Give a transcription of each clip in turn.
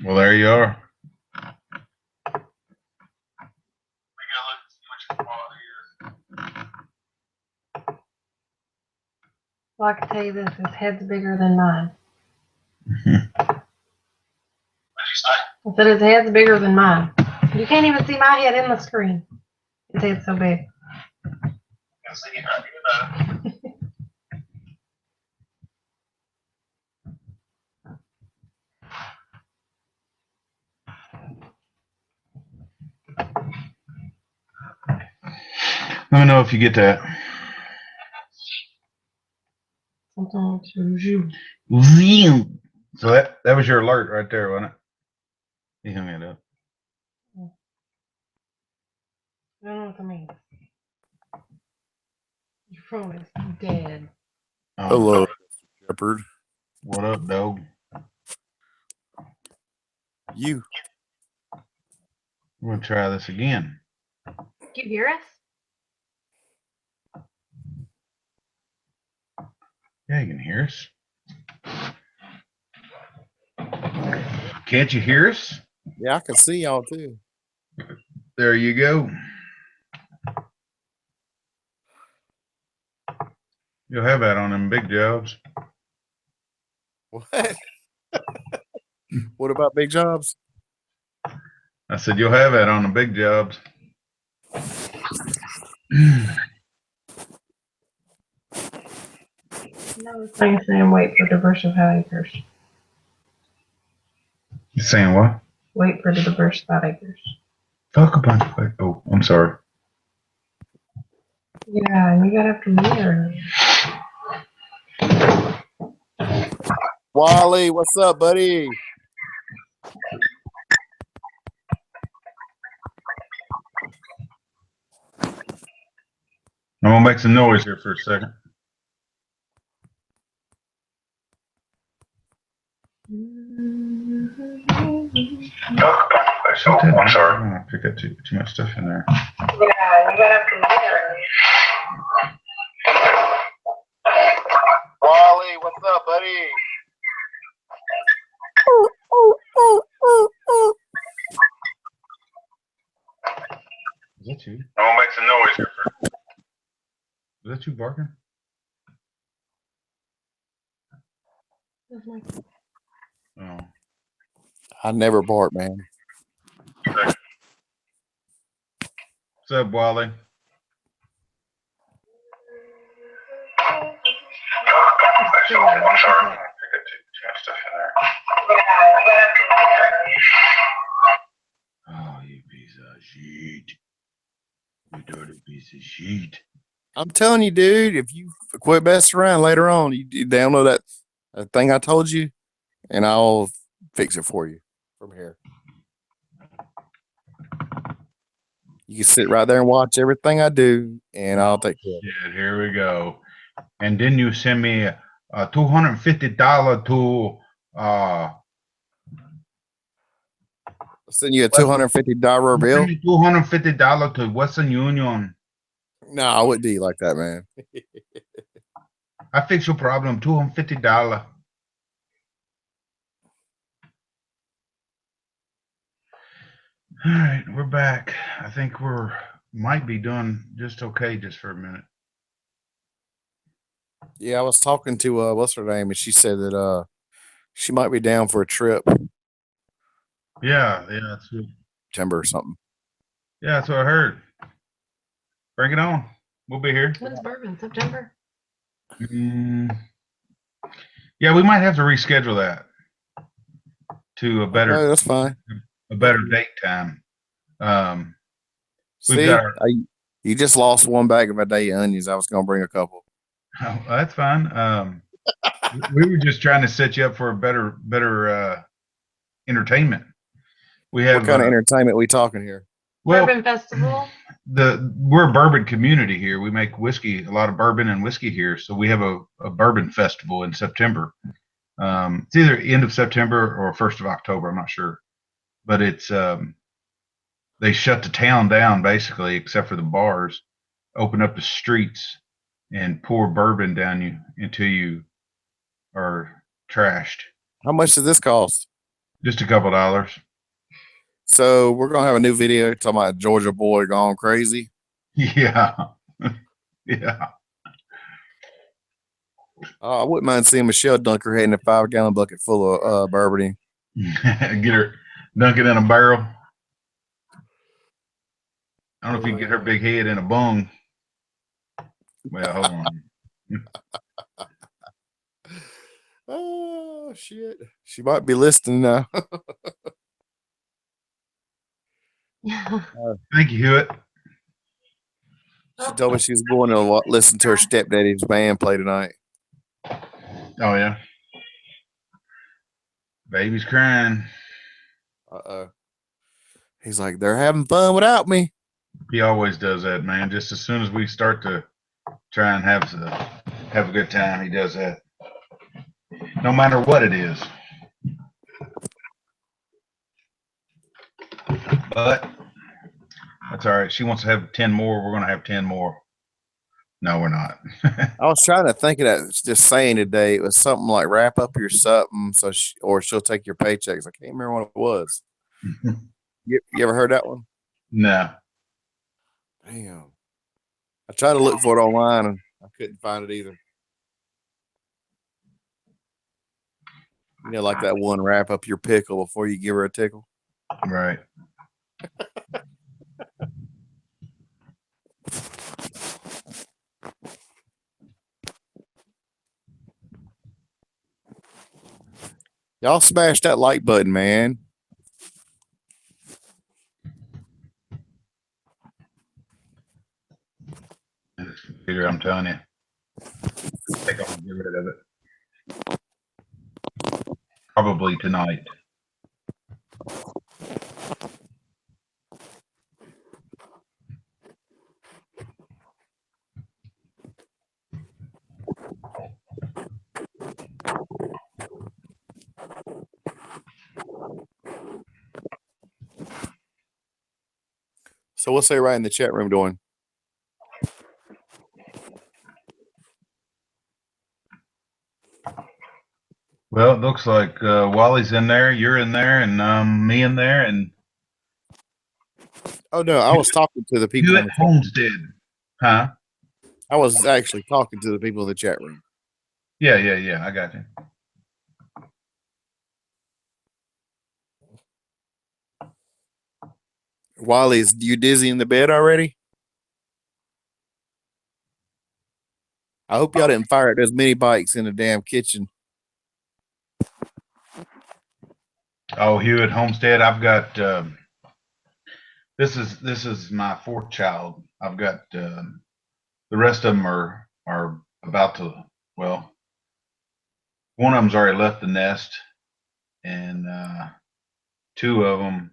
Well, there you are. Well, I can tell you this: his head's bigger than mine. I said his head's bigger than mine. You can't even see my head in the screen. His head's so big. Let me know if you get that. So that was your alert right there, wasn't it? You hung it up. I don't know what that means. Your phone is dead. Hello, Shepherd. What up, dog? You. We're gonna try this again. Can you hear us? Yeah, you can hear us. Can't you hear us? Yeah, I can see y'all too. There you go. You'll have that on them big jobs. What? What about big jobs? I said you'll have that on the big jobs. No, I'm saying wait for Diversified Acres. You saying what? Wait for the Diversified Acres. Talk a bunch of. Oh, I'm sorry. Yeah, and you got after me earlier. Wally, what's up, buddy? I'm gonna make some noise here for a second. I'm sorry. I don't want to pick up too much stuff in there. Yeah, you got after me earlier. Wally, what's up, buddy? Is that you? I'm gonna make some noise here for. Is that you barking? Oh. I never bark, man. What's up, Wally? I'm sorry. I pick up too much stuff in there. Oh, you piece of shit. You dirty piece of shit. I'm telling you, dude, if you quit messing around later on, you download that thing I told you, and I'll fix it for you from here. You can sit right there and watch everything I do, and I'll take care of it. Yeah, here we go. And then you send me $250 to I'll send you a $250 bill. $250 to Western Union. No, I wouldn't do you like that, man. I fix your problem. $250. All right, we're back. I think might be doing just okay just for a minute. Yeah, I was talking to what's her name, and she said that she might be down for a trip. Yeah, that's good. September or something. Yeah, that's what I heard. Bring it on. We'll be here. When's bourbon? September? Yeah, we might have to reschedule that to a better. Okay, that's fine. A better date time. See, you just lost one bag of a day onions. I was going to bring a couple. Oh, that's fine. We were just trying to set you up for a better entertainment. We have what kind of entertainment we talking here? Well, bourbon festival. We're a bourbon community here. We make whiskey, a lot of bourbon and whiskey here. So we have a bourbon festival in September. It's either end of September or 1st of October. I'm not sure, but it's they shut the town down basically, except for the bars, open up the streets and pour bourbon down you until you are trashed. How much does this cost? Just a couple dollars. So we're gonna have a new video talking about Georgia boy gone crazy. Yeah. Yeah. I wouldn't mind seeing Michelle dunk her head in a 5-gallon bucket full of bourbon. Get her, dunk it in a barrel. I don't know if you can get her big head in a bung. Well, hold on. Oh shit! She might be listening now. Thank you, Hewitt. She told me she was going to listen to her stepdaddy's band play tonight. Oh yeah. Baby's crying. He's like, they're having fun without me. He always does that, man. Just as soon as we start to try and have a good time, he does that. No matter what it is. But that's all right. She wants to have 10 more. We're going to have 10 more. No, we're not. I was trying to think of that just saying today. It was something like wrap up your something or she'll take your paychecks. I can't remember what it was. You ever heard that one? No. Damn. I tried to look for it online and I couldn't find it either. You know, like that one, wrap up your pickle before you give her a tickle. Right. Y'all smash that like button, man. Peter, I'm telling you. I think I'm going to get rid of it. Probably tonight. So what's everybody in the chat room doing? Well, it looks like Wally's in there, you're in there, and me in there, and Oh no, I was talking to the people Hewitt Homestead. Huh? I was actually talking to the people in the chat room. Yeah. I got you. Wally, is you dizzy in the bed already? I hope y'all didn't fire at those mini bikes in the damn kitchen. Oh, Hewitt Homestead. I've got this is my fourth child. I've got the rest of them are about to. Well, one of them's already left the nest, and two of them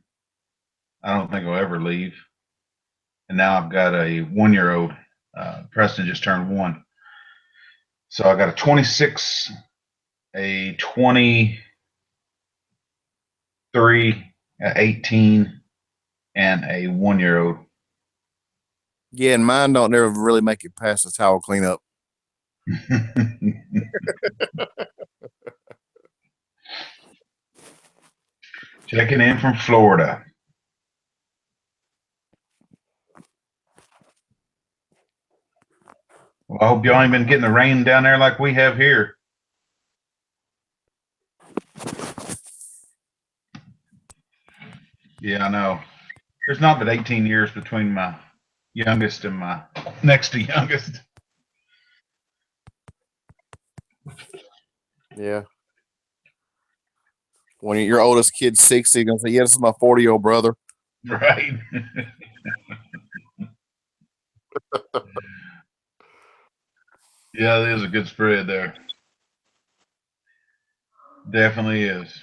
I don't think will ever leave. And now I've got a 1-year-old. Preston just turned 1, so I got a 26, a 23, a 18, and a 1-year-old. Yeah, and mine don't never really make it past the towel cleanup. Checking in from Florida. Well, I hope y'all ain't been getting the rain down there like we have here. Yeah, I know. There's not but 18 years between my youngest and my next to youngest. Yeah. When your oldest kid's 60, you're gonna say, "Yeah, this is my 40-year-old brother." Right. Yeah, there's a good spread there. Definitely is.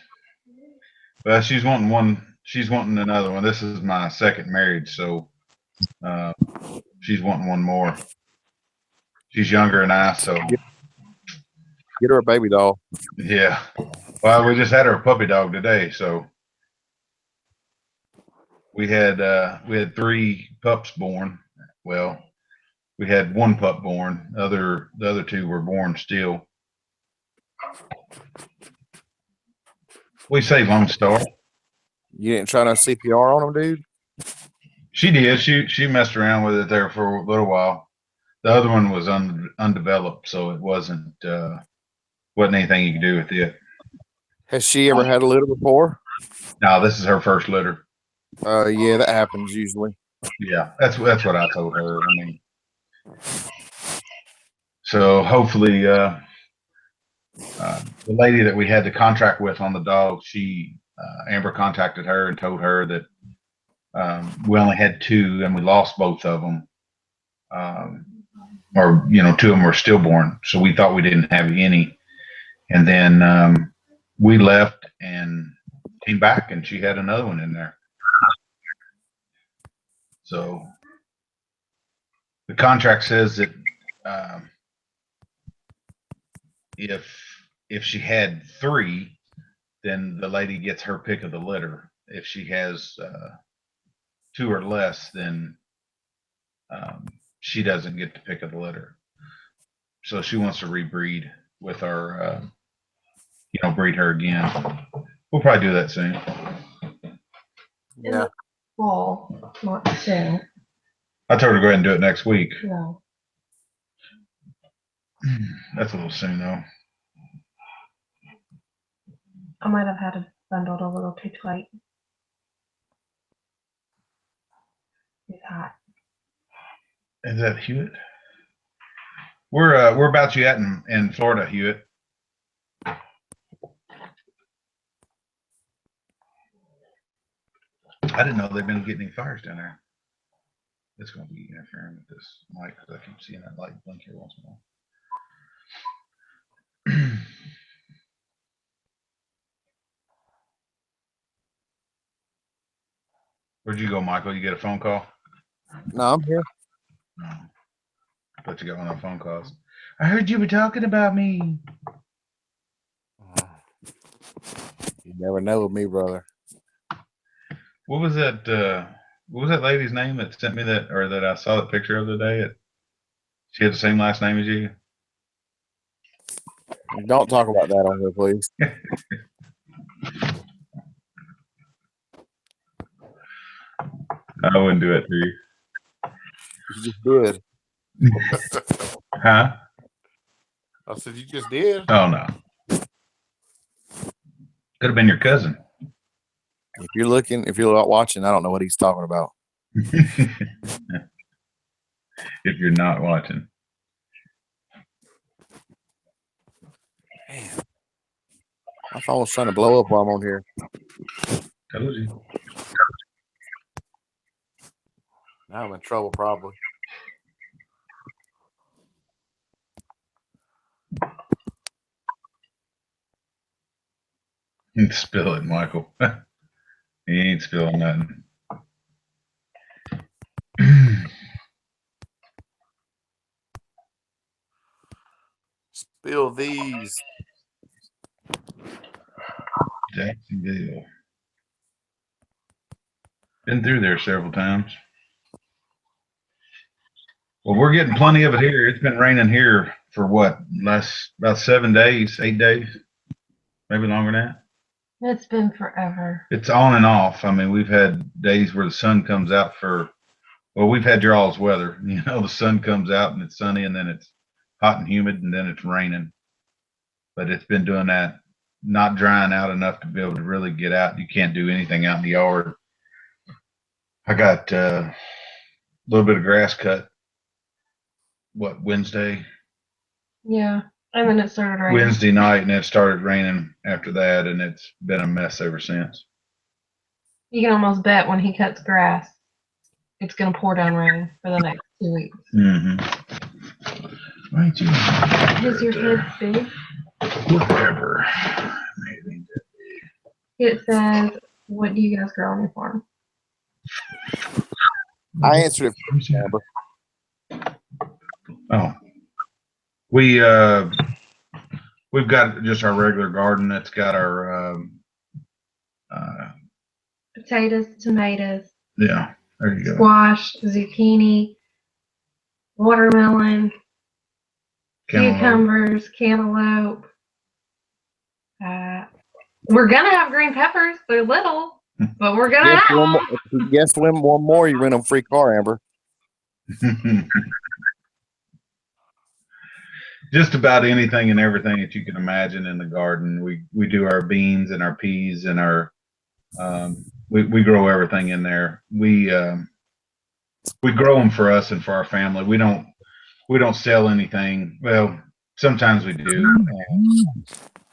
But she's wanting one. She's wanting another one. This is my second marriage, so she's wanting one more. She's younger than I, so Get her a baby doll. yeah. Well, we just had her a puppy dog today, so we had 3 pups born. Well, we had 1 pup born. The other 2 were born still. We say Lone Star. You didn't try no CPR on them, dude? She did. She messed around with it there for a little while. The other one was undeveloped, so it wasn't anything you could do with it. Has she ever had a litter before? No, this is her first litter. Yeah, that happens usually. Yeah, that's what I told her. I mean, so hopefully, the lady that we had the contract with on the dog, Amber contacted her and told her that we only had 2 and we lost both of them. Or 2 of them were stillborn, so we thought we didn't have any. And then we left and came back, and she had another one in there. So the contract says that if she had 3, then the lady gets her pick of the litter. If she has 2 or less, then she doesn't get the pick of the litter. So she wants to rebreed with our, breed her again. We'll probably do that soon. Yeah. Fall, not soon. I told her to go ahead and do it next week. No. That's a little soon, though. I might have had it bundled a little too tight. It's hot. Is that Hewitt? Where about you at in Florida, Hewitt? I didn't know they've been getting any fires down there. It's going to be interfering with this mic because I keep seeing that light blink here once in a while. Where'd you go, Michael? You get a phone call? No, I'm here. No. I thought you got one of the phone calls. I heard you were talking about me. You never know with me, brother. What was that? What was that lady's name that sent me that, or that I saw the picture of today? She had the same last name as you. Don't talk about that on here, please. I wouldn't do it to you. You just did. Huh? I said you just did. Oh no. Could have been your cousin. If you're not watching, I don't know what he's talking about. If you're not watching. Man, my phone was trying to blow up while I'm on here. Told you. Now I'm in trouble, probably. Spill it, Michael. He ain't spilling nothing. Spill these. Jacksonville. Been through there several times. Well, we're getting plenty of it here. It's been raining here for what? About 7 days, 8 days, maybe longer than that. It's been forever. It's on and off. I mean, we've had days where the sun comes out we've had your all's weather. The sun comes out and it's sunny, and then it's hot and humid, and then it's raining. But it's been doing that, not drying out enough to be able to really get out. You can't do anything out in the yard. I got a little bit of grass cut, Wednesday? Yeah. And then it started raining. Wednesday night, and it started raining after that, and it's been a mess ever since. You can almost bet when he cuts grass, it's going to pour down rain for the next 2 weeks. Mm-hmm. Right, you Is your head big? whatever. It says, what do you guys grow on your farm? I answered it, Amber. Oh, we've got just our regular garden that's got our Potatoes, tomatoes, yeah, there you go. squash, zucchini, watermelon, Cantaloupe. cucumbers, cantaloupe, We're gonna have green peppers. They're little, but we're gonna have them. If you guess one more, you win them free car, Amber. Just about anything and everything that you can imagine in the garden. We do our beans and our peas and our we grow everything in there. We grow them for us and for our family. We don't sell anything. Well, sometimes we do,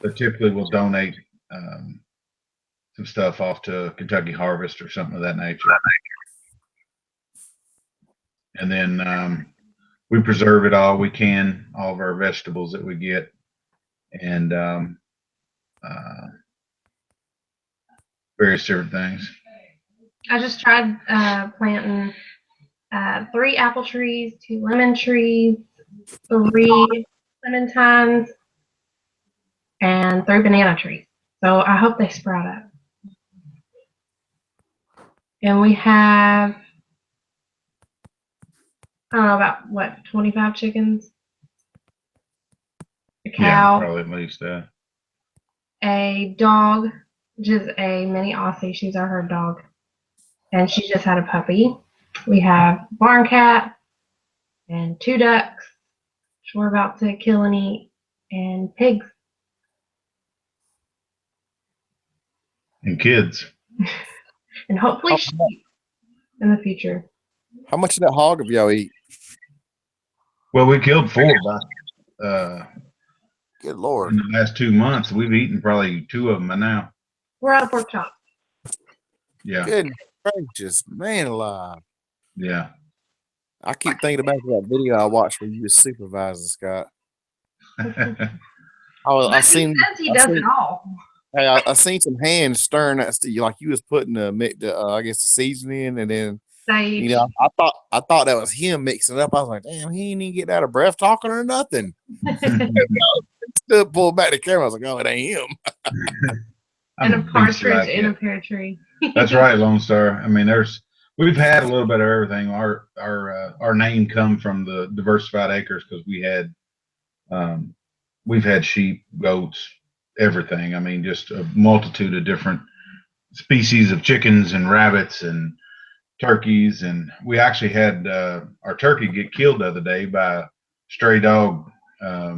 but typically we'll donate some stuff off to Kentucky Harvest or something of that nature. And then we preserve it all we can, all of our vegetables that we get, and various different things. I just tried planting 3 apple trees, 2 lemon trees, 3 clementines, and 3 banana trees. So I hope they sprout up. And we have, I don't know, about what, 25 chickens? A Yeah, cow, probably at least that. a dog, which is a mini Aussie. She's our herd dog. And she just had a puppy. We have barn cat and 2 ducks, which we're about to kill and eat, and pigs. And kids. And hopefully sheep in the future. How much of that hog have y'all eat? Well, we killed 4 Good Lord. in the last 2 months. We've eaten probably 2 of them by now. We're out of pork chop. Yeah. Good gracious, man alive. Yeah. I keep thinking about that video I watched where you was supervising, Scott. I seen He does it all. Hey, I seen some hands stirring that like you was putting the I guess the seasoning, and then Sage. I thought that was him mixing it up. I was like, damn, he ain't even getting out of breath talking or nothing. Stood pulled back the camera. I was like, oh, it ain't him. And a partridge in a pear tree. That's right, Lone Star. I mean, we've had a little bit of everything. Our name come from the Diversified Acres because we've had sheep, goats, everything. I mean, just a multitude of different species of chickens and rabbits and turkeys. And we actually had our turkey get killed the other day by a stray dog, a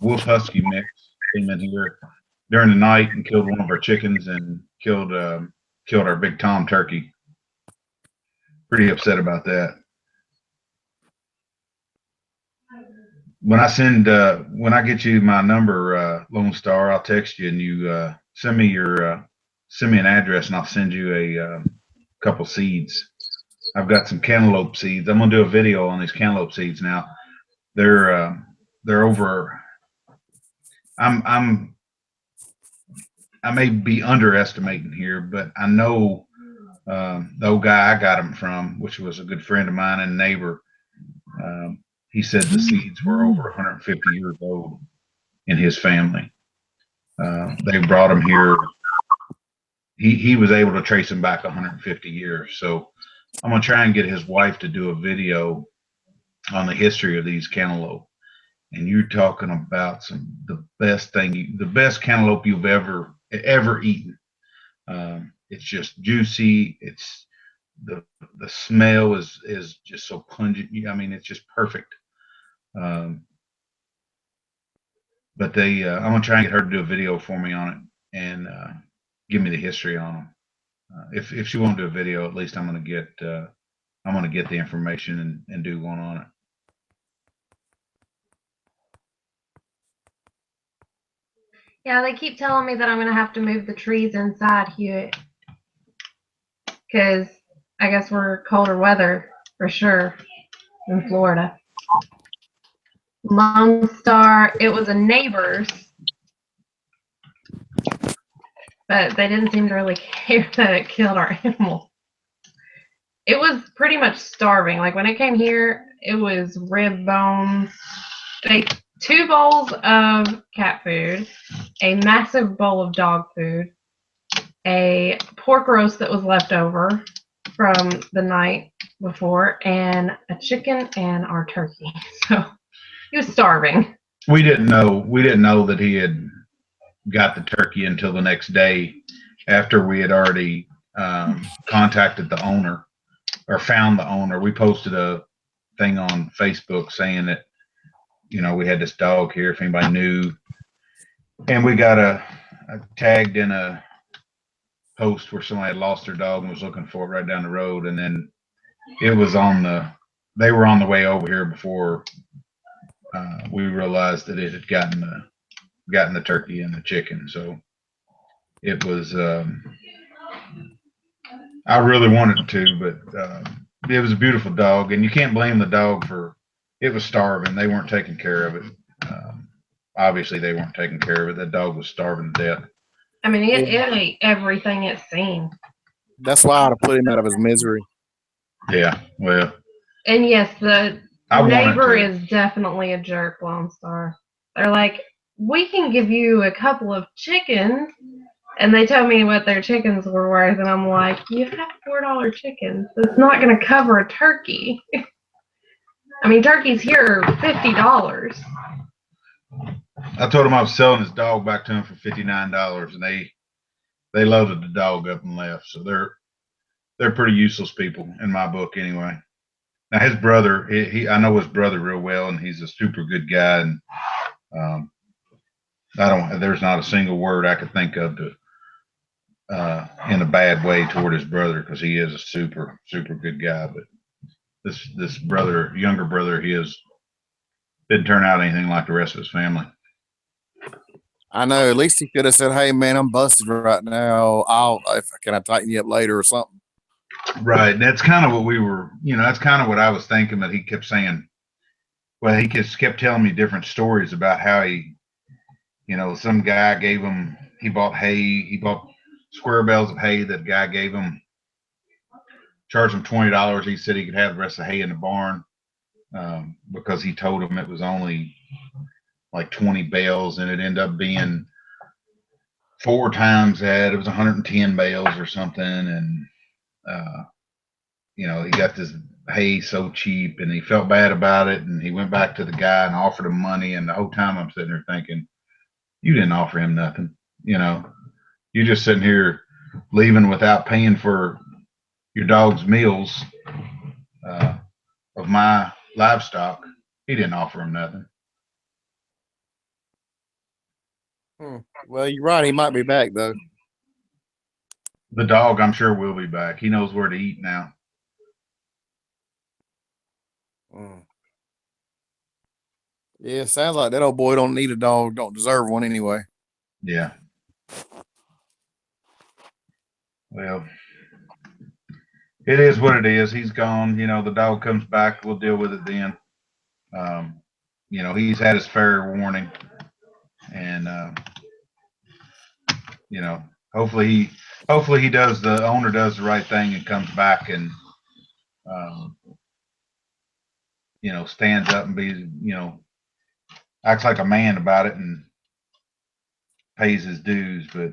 wolf husky mix came in here during the night and killed one of our chickens and killed our big Tom turkey. Pretty upset about that. When I get you my number, Lone Star, I'll text you and you send me an address and I'll send you a couple seeds. I've got some cantaloupe seeds. I'm gonna do a video on these cantaloupe seeds now. They're over. I may be underestimating here, but I know the old guy I got them from, which was a good friend of mine and neighbor. He said the seeds were over 150 years old in his family. They brought them here. He was able to trace them back 150 years. So I'm gonna try and get his wife to do a video on the history of these cantaloupe. And you're talking about the best cantaloupe you've ever eaten. It's just juicy. It's the smell is just so pungent. I mean, it's just perfect. But I'm gonna try and get her to do a video for me on it and give me the history on them. If she won't do a video, at least I'm gonna get the information and do one on it. Yeah, they keep telling me that I'm going to have to move the trees inside Hewitt because I guess we're colder weather for sure in Florida. Lone Star, it was a neighbor's, but they didn't seem to really care that it killed our animals. It was pretty much starving. Like when it came here, it was rib bones, 2 bowls of cat food, a massive bowl of dog food, a pork roast that was left over from the night before, and a chicken and our turkey. So he was starving. We didn't know that he had got the turkey until the next day after we had already contacted the owner or found the owner. We posted a thing on Facebook saying that, we had this dog here if anybody knew. And we got a tagged in a post where somebody had lost their dog and was looking for it right down the road. And then it was they were on the way over here before we realized that it had gotten the turkey and the chicken. So it was, I really wanted to, but it was a beautiful dog, and you can't blame the dog it was starving. They weren't taking care of it. Obviously they weren't taking care of it. That dog was starving to death. I mean, it ate everything it's seen. That's why I had to put him out of his misery. Yeah, well. And yes, the neighbor is definitely a jerk, Lone Star. They're like, we can give you a couple of chickens. And they told me what their chickens were worth. And I'm like, you have $4 chickens. It's not going to cover a turkey. I mean, turkeys here are $50. I told him I was selling his dog back to him for $59, and they loaded the dog up and left. So they're pretty useless people in my book, anyway. Now his brother, I know his brother real well, and he's a super good guy. And there's not a single word I could think of to in a bad way toward his brother, because he is a super super good guy. But this younger brother, didn't turn out anything like the rest of his family. I know. At least he could have said, "Hey, man, I'm busted right now. Can I tighten you up later or something?" Right. That's kind of what we were. That's kind of what I was thinking. But he kept saying, well, he just kept telling me different stories about how some guy gave him. He bought hay. He bought square bales of hay that guy gave him. Charged him $20. He said he could have the rest of the hay in the barn because he told him it was only like 20 bales, and it ended up being 4 times that. It was 110 bales or something, and he got this hay so cheap, and he felt bad about it, and he went back to the guy and offered him money. And the whole time I'm sitting there thinking, you didn't offer him nothing. You're just sitting here leaving without paying for your dog's meals of my livestock. He didn't offer him nothing. Well, you're right. He might be back, though. The dog, I'm sure, will be back. He knows where to eat now. Yeah, sounds like that old boy don't need a dog, don't deserve one anyway. Yeah. Well, it is what it is. He's gone. The dog comes back. We'll deal with it then. He's had his fair warning, and hopefully he does. The owner does the right thing and comes back and stands up and acts like a man about it and pays his dues. But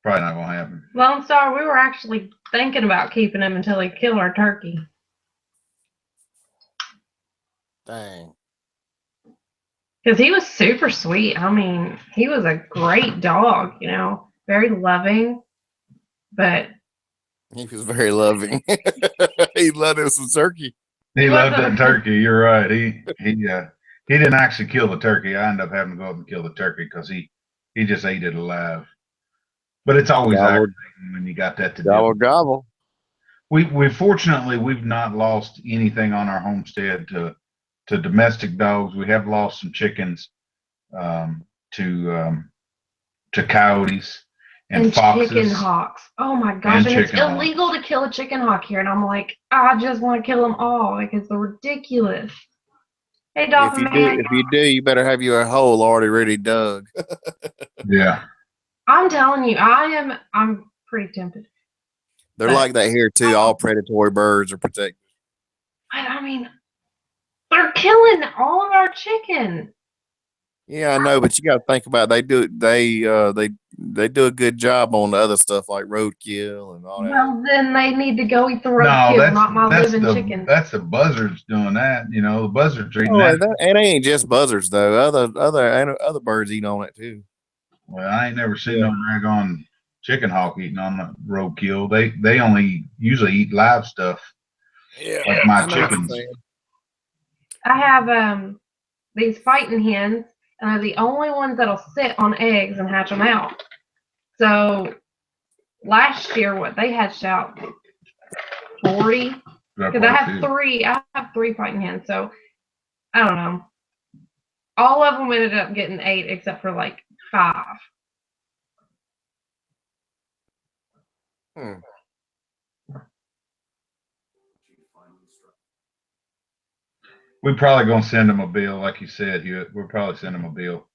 probably not gonna happen. Lone Star, we were actually thinking about keeping him until he killed our turkey. Dang. Because he was super sweet. I mean, he was a great dog, very loving. But he was very loving. He loved him some turkey. He loved that turkey. You're right. He didn't actually kill the turkey. I ended up having to go up and kill the turkey because he just ate it alive. But it's always aggravating when you got that to do. Gobble. We fortunately we've not lost anything on our homestead to domestic dogs. We have lost some chickens to coyotes and foxes. Chicken hawks. Oh my gosh. And it's illegal to kill a chicken hawk here. And I'm like, I just want to kill them all because they're ridiculous. Hey, Dolphin Man. If you do, you better have your hole already ready dug. Yeah. I'm telling you, I'm pretty tempted. They're like that here too. All predatory birds are protected. I mean, they're killing all of our chicken. Yeah, I know, but you got to think about they do a good job on the other stuff like roadkill and all that. Well, then they need to go eat the No, roadkill, not my living chicken. that's the buzzards doing that. You know, the buzzards are eating Oh, that. it ain't just buzzards though. Other birds eat on it too. Well, I ain't never seen no dragon chicken hawk eating on the roadkill. They only usually eat live stuff. Yeah, like my chickens. I have these fighting hens, and they're the only ones that'll sit on eggs and hatch them out. So last year, what they hatched out 40, because I have three fighting hens. So I don't know. All of them ended up getting 8, except for like 5. We're probably gonna send him a bill, like you said, Hewitt. We'll probably send him a bill.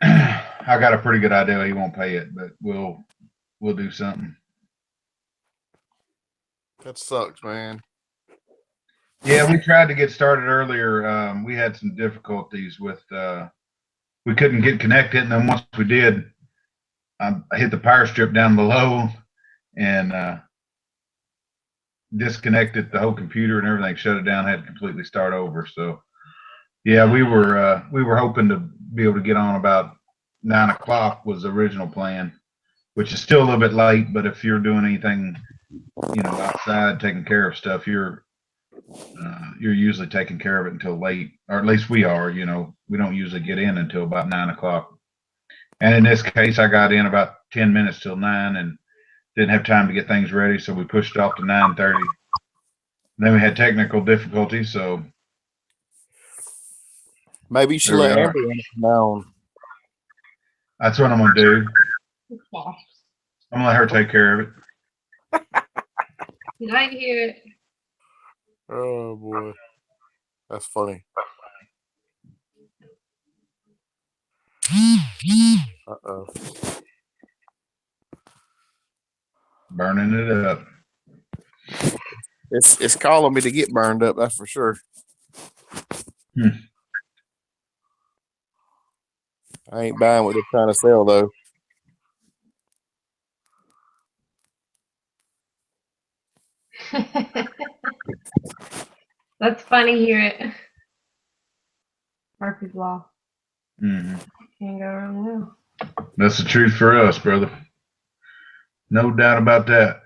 I got a pretty good idea he won't pay it, but we'll do something. That sucks, man. Yeah, we tried to get started earlier. We had some difficulties with we couldn't get connected, and then once we did, I hit the power strip down below and disconnected the whole computer and everything, shut it down, had to completely start over. So yeah, we were hoping to be able to get on about 9 o'clock was the original plan, which is still a little bit late, but if you're doing anything, you know, outside taking care of stuff, you're usually taking care of it until late, or at least we are. You know, we don't usually get in until about 9 o'clock. And in this case, I got in about 10 minutes till 9 and didn't have time to get things ready, so we pushed it off to 9:30. Then we had technical difficulties, so maybe you should let Amber know. That's what I'm gonna do. I'm gonna let her take care of it. Did I hear it? Oh boy, that's funny. Uh-oh. Burning it up. It's calling me to get burned up, that's for sure. I ain't buying what they're trying to sell though. That's funny, hear it. Murphy's Law. Mm-hmm. Can't go wrong now. That's the truth for us, brother. No doubt about that.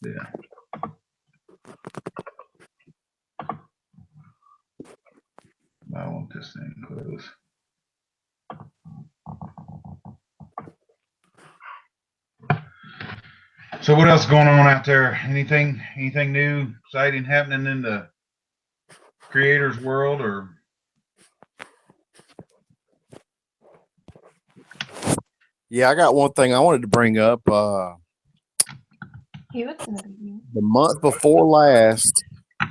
Yeah. I want this thing closed. So what else is going on out there? Anything new, exciting happening in the creators world, or? Yeah, I got one thing I wanted to bring up. The month before last, I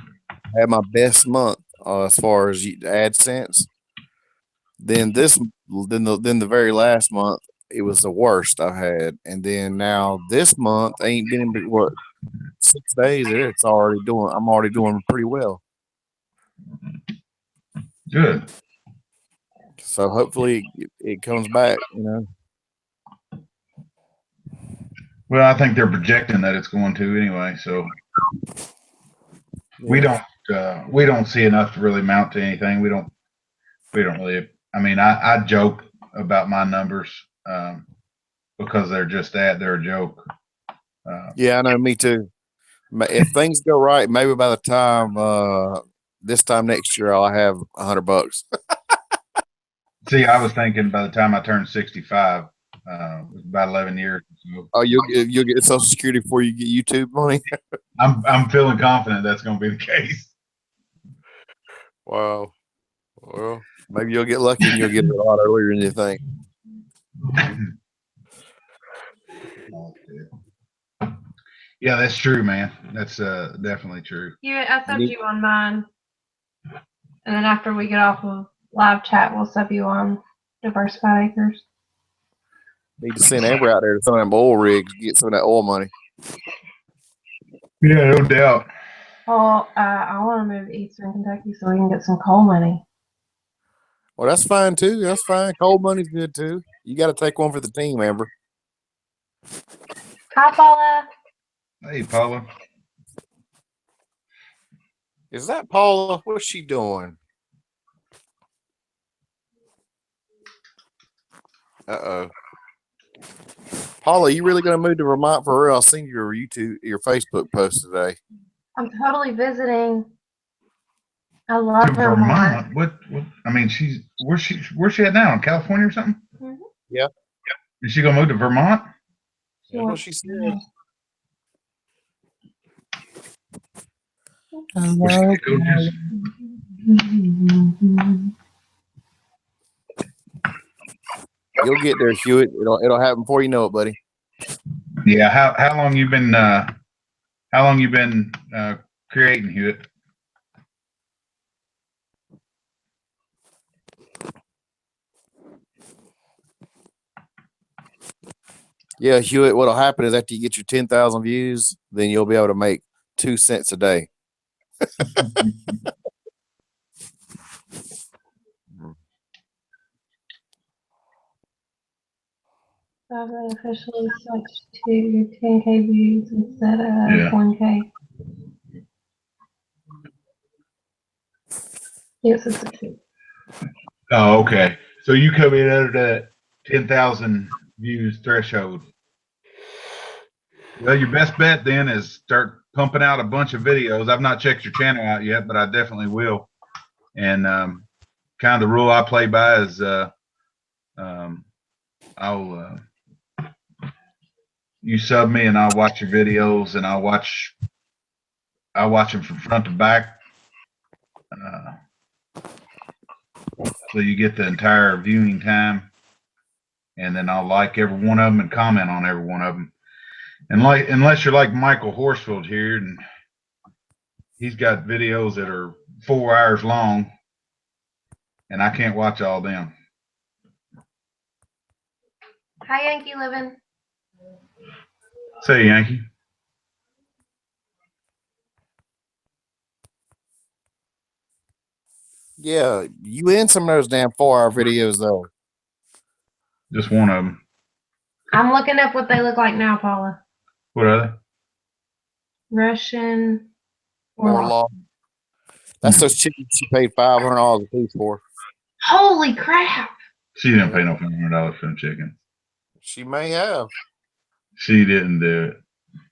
had my best month as far as AdSense. Then the very last month, it was the worst I've had, and then now this month ain't been what 6 days. I'm already doing pretty well. Good. So hopefully it comes back. You know. Well, I think they're projecting that it's going to anyway. So we don't see enough to really mount to anything. We don't really. I mean, I joke about my numbers because they're just that. They're a joke. Yeah, I know. Me too. If things go right, maybe by the time this time next year, I'll have $100. See, I was thinking by the time I turn 65, about 11 years. So. Oh, you'll get Social Security before you get YouTube money. I'm feeling confident that's going to be the case. Wow. Well, maybe you'll get lucky and you'll get it a lot earlier than you think. Yeah, that's true, man. That's definitely true. Yeah, I subbed you on mine. And then after we get off of live chat, we'll sub you on Diversified Acres. Need to send Amber out there to some of them oil rigs, get some of that oil money. Yeah, no doubt. Well, I want to move to Eastern Kentucky so we can get some coal money. Well, that's fine too. That's fine. Coal money's good too. You got to take one for the team, Amber. Hi, Paula. Hey, Paula. Is that Paula? What's she doing? Uh-oh. Paula, you really gonna move to Vermont for real? I seen your Facebook post today. I'm totally visiting. I love To Vermont. What? I mean, where's she at now? In California or something? Mm-hmm. Yeah. Is she gonna move to Vermont? That's what she said. Hello. You'll get there, Hewitt. It'll happen before you know it, buddy. Yeah. How long you been creating, Hewitt? Yeah, Hewitt. What'll happen is after you get your 10,000 views, then you'll be able to make 2 cents a day. I've officially switched to 10K views instead of 1K. Yes, it's a kid. Oh, okay. So you come in under that 10,000 views threshold. Well, your best bet then is start pumping out a bunch of videos. I've not checked your channel out yet, but I definitely will. And kind of the rule I play by is you sub me and I'll watch your videos, and I'll watch them from front to back. So you get the entire viewing time, and then I'll like every one of them and comment on every one of them. And unless you're like Michael Horsfield here, and he's got videos that are 4 hours long, and I can't watch all them. Hi, Yankee Living. Say, Yankee. Yeah, you in some of those damn 4-hour videos though. Just one of them. I'm looking up what they look like now, Paula. What are they? Russian Orlov. That's those chickens she paid $500 a piece for. Holy crap! She didn't pay no $500 for them chickens. She may have. She didn't do it.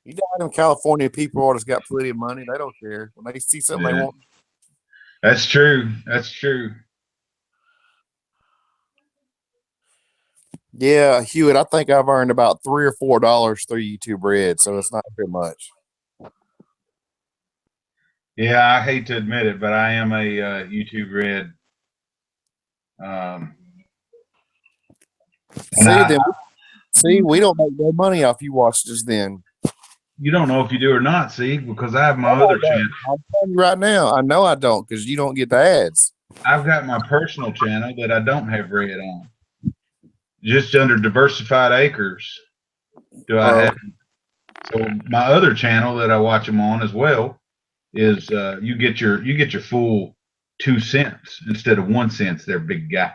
You know, them California people always got plenty of money. They don't care when they see something they want. That's true. That's true. Yeah, Hewitt, I think I've earned about $3 or $4 through YouTube Red, so it's not very much. Yeah, I hate to admit it, but I am a YouTube Red. See, we don't make no money off you watch this then. You don't know if you do or not, see, because I have my other channel. I'm telling you right now, I know I don't, because you don't get the ads. I've got my personal channel that I don't have Red on. Just under Diversified Acres do I have. So my other channel that I watch them on as well is you get your full 2 cents instead of 1 cent. There, big guy.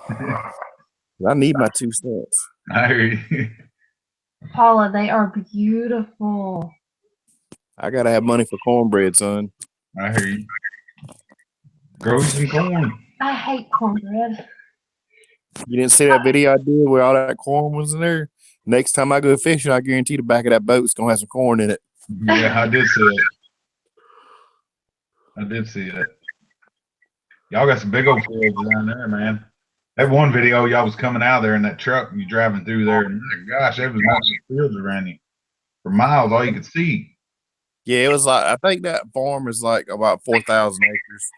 I need my 2 cents. I hear you. Paula, they are beautiful. I gotta have money for cornbread, son. I hear you. Grow some corn. I hate cornbread. You didn't see that video I did where all that corn was in there? Next time I go fishing, I guarantee the back of that boat's gonna have some corn in it. Yeah, I did see it. I did see it. Y'all got some big old fields down there, man. That one video, y'all was coming out of there in that truck and you driving through there, and my gosh, there was lots of fields around you. For miles, all you could see. Yeah, it was like, I think that farm is like about 4,000 acres.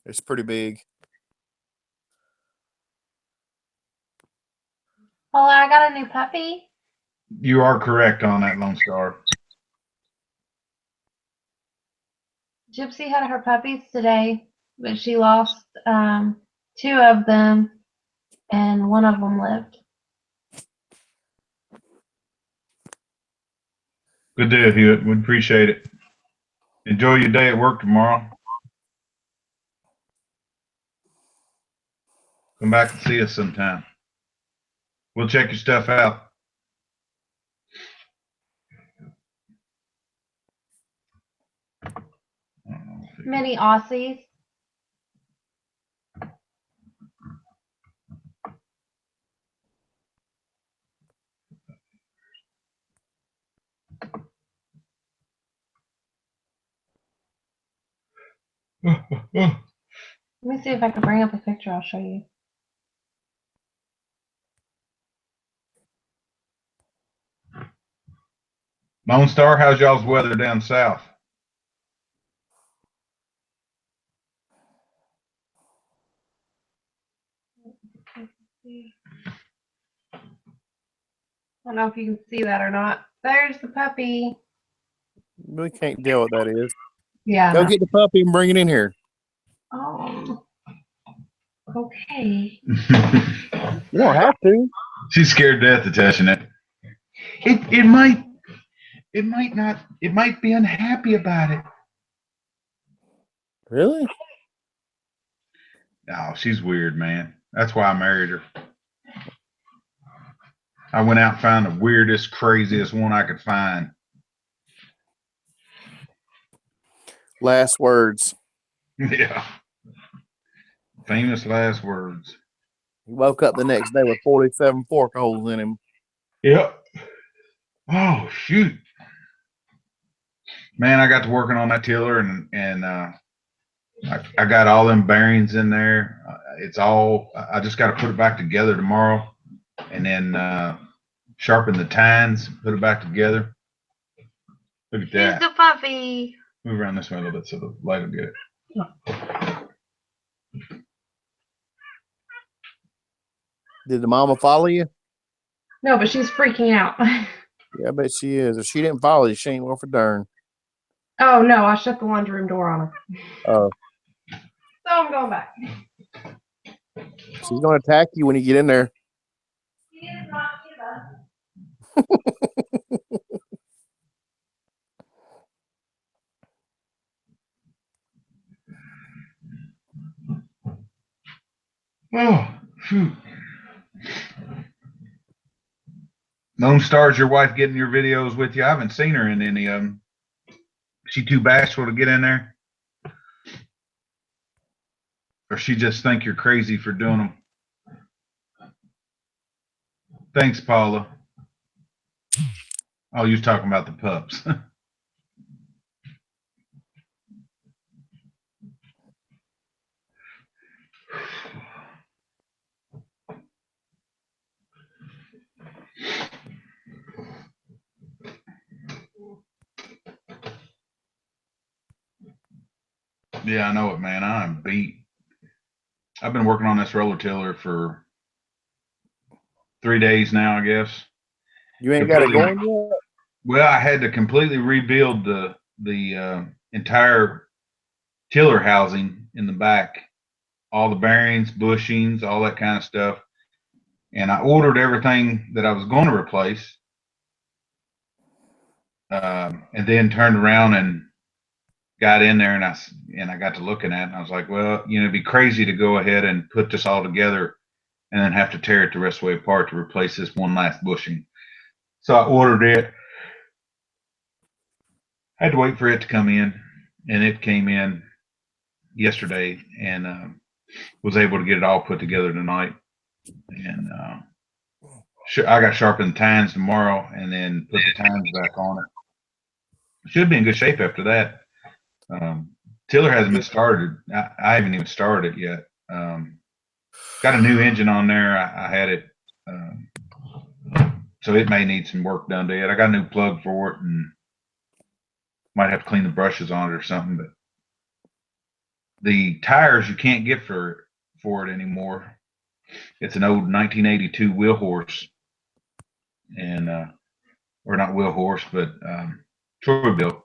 It's pretty big. Paula, I got a new puppy. You are correct on that, Lone Star. Gypsy had her puppies today, but she lost 2 of them, and 1 of them lived. Good deal, Hewitt. We appreciate it. Enjoy your day at work tomorrow. Come back and see us sometime. We'll check your stuff out. Many Aussies. Let me see if I can bring up a picture. I'll show you. Lone Star, how's y'all's weather down south? I don't know if you can see that or not. There's the puppy. We can't tell what that is. Yeah. Go get the puppy and bring it in here. Oh. Okay. You don't have to. She's scared to death of touching it. It might not. It might be unhappy about it. Really? No, she's weird, man. That's why I married her. I went out and found the weirdest, craziest one I could find. Last words. Yeah. Famous last words. He woke up the next day with 47 fork holes in him. Yep. Oh, shoot. Man, I got to working on that tiller and I got all them bearings in there. It's all, I just got to put it back together tomorrow and then sharpen the tines, put it back together. Look at Here's that. the puppy. Move around this way a little bit so the light will get it. Did the mama follow you? No, but she's freaking out. Yeah, I bet she is. If she didn't follow you, she ain't worth a darn. Oh, no, I shut the laundry room door on her. Oh. So I'm going back. She's going to attack you when you get in there. She did not give up. Oh, shoot. Lone Star's your wife getting your videos with you? I haven't seen her in any of them. She too bashful to get in there? Or she just think you're crazy for doing them? Thanks, Paula. Oh, you was talking about the pups. Yeah, I know it, man. I'm beat. I've been working on this roller tiller for 3 days now, I guess. You ain't got it going yet? Well, I had to completely rebuild the entire tiller housing in the back, all the bearings, bushings, all that kind of stuff. And I ordered everything that I was going to replace, and then turned around and got in there, and I got to looking at it, and I was like, well, you know, it'd be crazy to go ahead and put this all together and then have to tear it the rest of the way apart to replace this one last bushing. So I ordered it. I had to wait for it to come in, and it came in yesterday, and was able to get it all put together tonight. And I got to sharpen the tines tomorrow, and then put the tines back on it. Should be in good shape after that. Tiller hasn't been started. I haven't even started it yet. Got a new engine on there. I had it, so it may need some work done to it. I got a new plug for it, and might have to clean the brushes on it or something. But the tires you can't get for it anymore. It's an old 1982 wheel horse, or not wheel horse, but Troy built.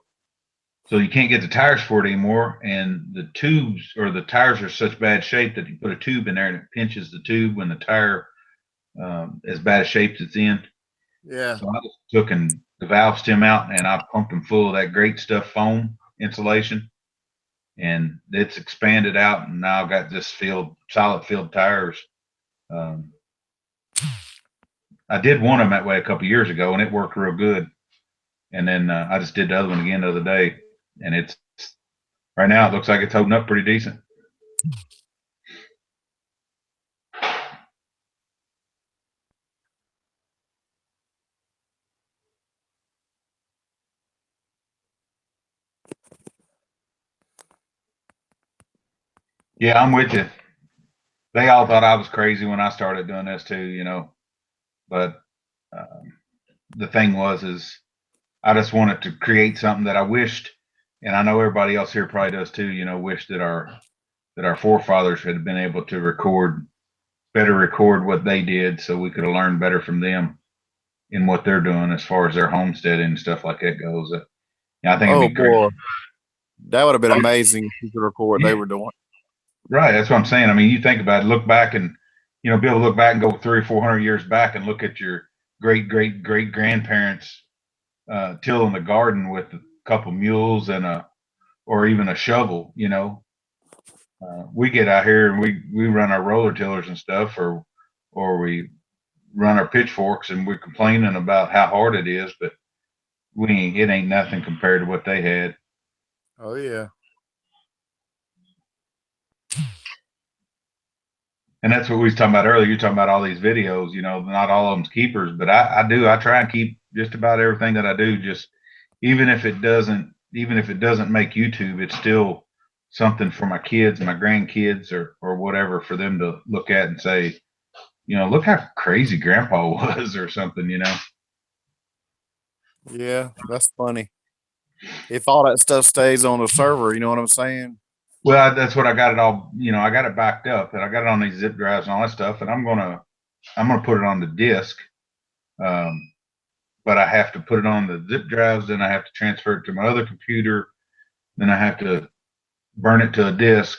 So you can't get the tires for it anymore, and the tubes or the tires are such bad shape that you put a tube in there and it pinches the tube when the tire as bad a shape as it's in. Yeah. So I just took and the valve stem out and I pumped them full of that great stuff foam insulation, and it's expanded out, and now I've got just solid filled tires. Um, I did one of them that way a couple years ago, and it worked real good. And then I just did the other one again the other day, and it's right now it looks like it's holding up pretty decent. Yeah, I'm with you. They all thought I was crazy when I started doing this too, you know. But the thing is I just wanted to create something that I wished, and I know everybody else here probably does too. You know, wish that our forefathers had been able to record what they did, so we could have learned better from them in what they're doing as far as their homesteading and stuff like that goes. Yeah, I think it'd Oh be great. boy, that would have been amazing if you could record what they were doing. Right, that's what I'm saying. I mean, you think about it, look back and be able to look back and go 300 or 400 years back and look at your great great great grandparents tilling the garden with a couple mules and or even a shovel. We get out here and we run our roller tillers and stuff, or we run our pitchforks, and we're complaining about how hard it is, but it ain't nothing compared to what they had. Oh yeah. And that's what we was talking about earlier. You're talking about all these videos, not all of them's keepers, but I try and keep just about everything that I do. Just even if it doesn't make YouTube, it's still something for my kids, my grandkids, or whatever, for them to look at and say, look how crazy grandpa was, or something, Yeah, that's funny. If all that stuff stays on the server, you know what I'm saying? Well, that's what I got it all, I got it backed up, and I got it on these zip drives and all that stuff, and I'm gonna put it on the disk. But I have to put it on the zip drives, then I have to transfer it to my other computer, then I have to burn it to a disk,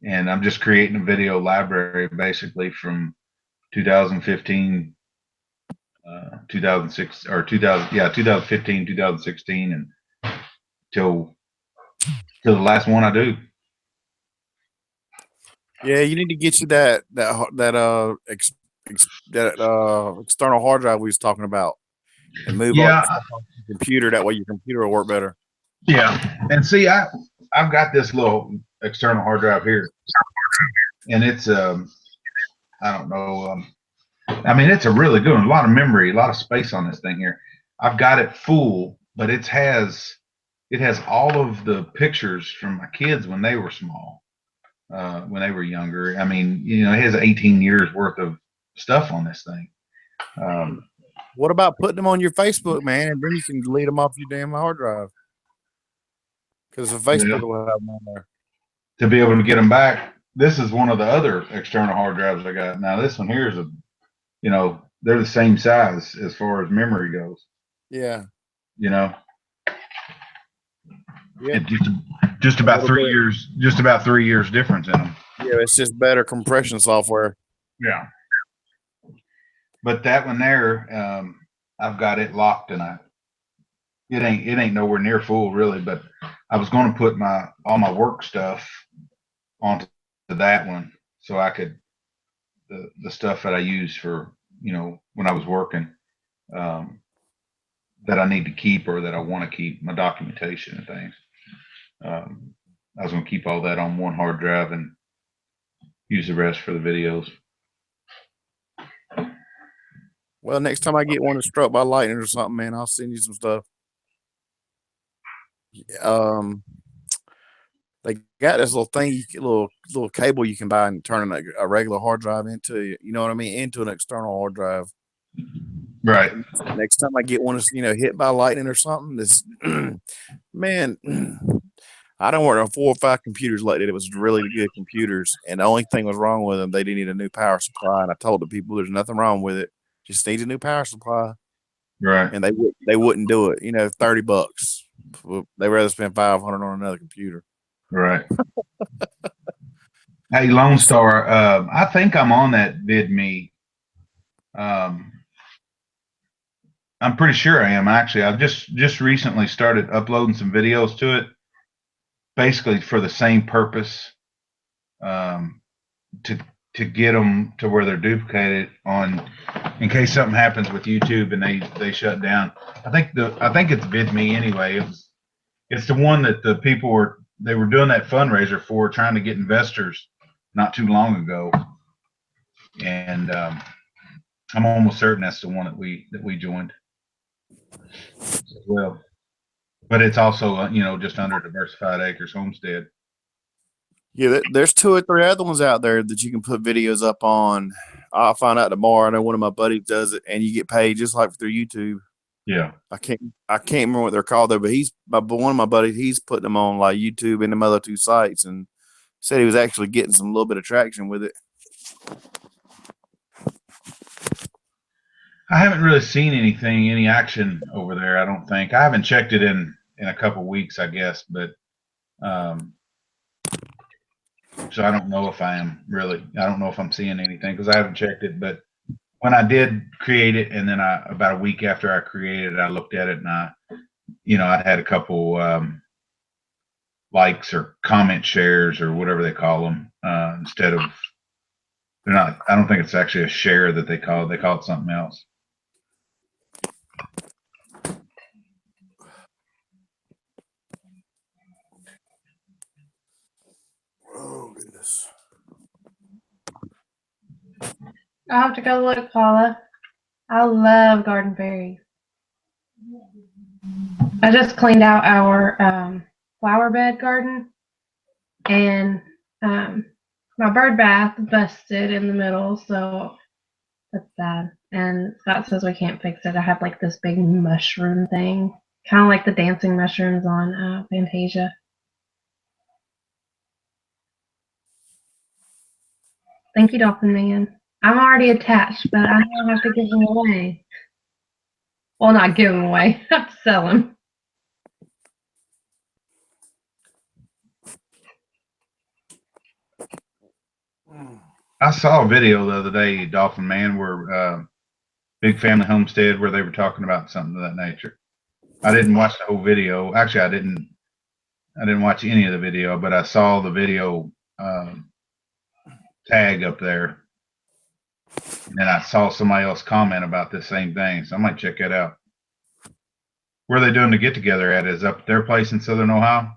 and I'm just creating a video library basically from 2015, 2006 or 2015, 2016, and till the last one I do. Yeah, you need to get you that external hard drive we was talking about, and move all Yeah, the stuff off your computer. That way, your computer will work better. yeah. And see, I've got this little external hard drive here, and it's I don't know. I mean, it's a really good one. A lot of memory, a lot of space on this thing here. I've got it full, but it has all of the pictures from my kids when they were small, when they were younger. I mean, it has 18 years worth of stuff on this thing. What about putting them on your Facebook, man, and then you can delete them off your damn hard drive? Because the Facebook will have them on there. To be able to get them back, this is one of the other external hard drives I got. Now, this one here is they're the same size as far as memory goes. Yeah. Yeah. It just about 3 years, just about 3 years difference in them. Yeah, it's just better compression software. Yeah. But that one there, I've got it locked, and it ain't nowhere near full really. But I was going to put all my work stuff onto that one, so I could the stuff that I use for when I was working, that I need to keep or that I want to keep, my documentation and things. I was going to keep all that on one hard drive and use the rest for the videos. Well, next time I get one that's struck by lightning or something, man, I'll send you some stuff. They got this little thing, little cable you can buy and turn a regular hard drive into, you know what I mean, into an external hard drive. Right. Next time I get one that's hit by lightning or something, this man, I don't work on 4 or 5 computers like that. It was really good computers, and the only thing was wrong with them, they didn't need a new power supply. And I told the people there's nothing wrong with it, just needs a new power supply. Right. And they wouldn't do it. $30. They rather spend $500 on another computer. Right. Hey, Lone Star, I think I'm on that VidMe. I'm pretty sure I am actually. I've just recently started uploading some videos to it, basically for the same purpose, um, to get them to where they're duplicated on, in case something happens with YouTube and they shut down. I think it's VidMe anyway. It's the one that the people were doing that fundraiser for, trying to get investors not too long ago, and I'm almost certain that's the one that we joined as well. But it's also just under Diversified Acres Homestead. Yeah, there's 2 or 3 other ones out there that you can put videos up on. I'll find out tomorrow. I know one of my buddies does it, and you get paid just like through YouTube. Yeah. I can't remember what they're called though, but one of my buddies, he's putting them on like YouTube and them other 2 sites, and said he was actually getting some little bit of traction with it. I haven't really seen any action over there. I don't think. I haven't checked it in a couple weeks, I guess, but so I don't know if I am really. I don't know if I'm seeing anything because I haven't checked it. But when I did create it, and then about a week after I created it, I looked at it, and I had a couple likes or comment shares or whatever they call them, instead of, they're not. I don't think it's actually a share that they call it. They call it something else. Oh goodness. I'll have to go look, Paula. I love garden fairies. I just cleaned out our flower bed garden, and my bird bath busted in the middle, so that's sad. And Scott says we can't fix it. I have like this big mushroom thing, kind of like the dancing mushrooms on Fantasia. Thank you, Dolphin Man. I'm already attached, but I don't have to give him away. Well, not give him away. I have to sell him. I saw a video the other day, Dolphin Man, where Big Family Homestead, where they were talking about something of that nature. I didn't watch the whole video. Actually, I didn't watch any of the video, but I saw the video tag up there, and I saw somebody else comment about this same thing. So I might check that out. Where are they doing the get together at? Is up at their place in Southern Ohio?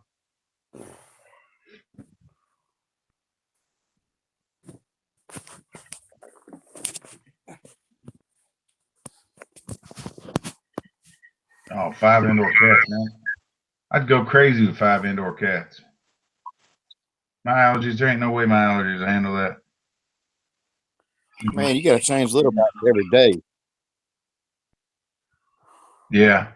Oh, 5 indoor cats, man. I'd go crazy with 5 indoor cats. My allergies, there ain't no way my allergies will handle that. Man, you got to change litter boxes every day. Yeah.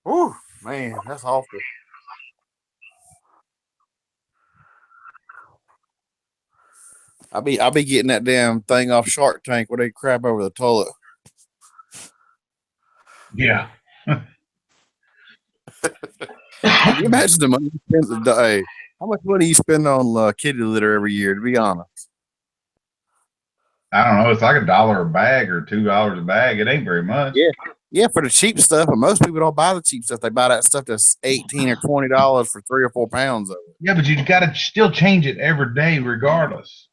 Oh man, that's awful. I'll be getting that damn thing off Shark Tank where they crap over the toilet. Yeah. Can you imagine the money you spend a day? How much money you spend on kitty litter every year? To be honest, I don't know. It's like $1 a bag or $2 a bag. It ain't very much. yeah, for the cheap stuff. And most people don't buy the cheap stuff. They buy that stuff that's $18 or $20 for 3 or 4 pounds of it. Yeah, but you got to still change it every day, regardless.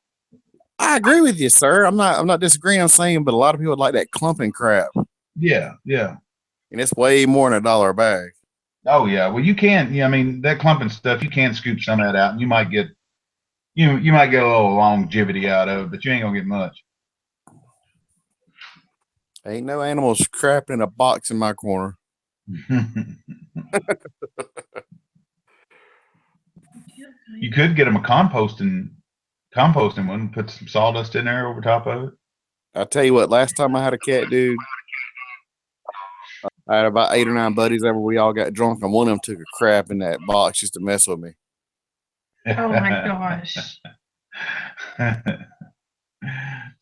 I agree with you, sir. I'm not disagreeing. I'm saying, but a lot of people like that clumping crap. Yeah, yeah. And it's way more than $1 a bag. Oh yeah. Well, you can. Yeah, I mean that clumping stuff. You can scoop some of that out, and you might get, you might get a little longevity out of it, but you ain't gonna get much. Ain't no animals crapping in a box in my corner. You could get them a composting one. Put some sawdust in there over top of it. I tell you what. Last time I had a cat, dude, I had about 8 or 9 buddies over. We all got drunk, and one of them took a crap in that box just to mess with me. Oh my gosh.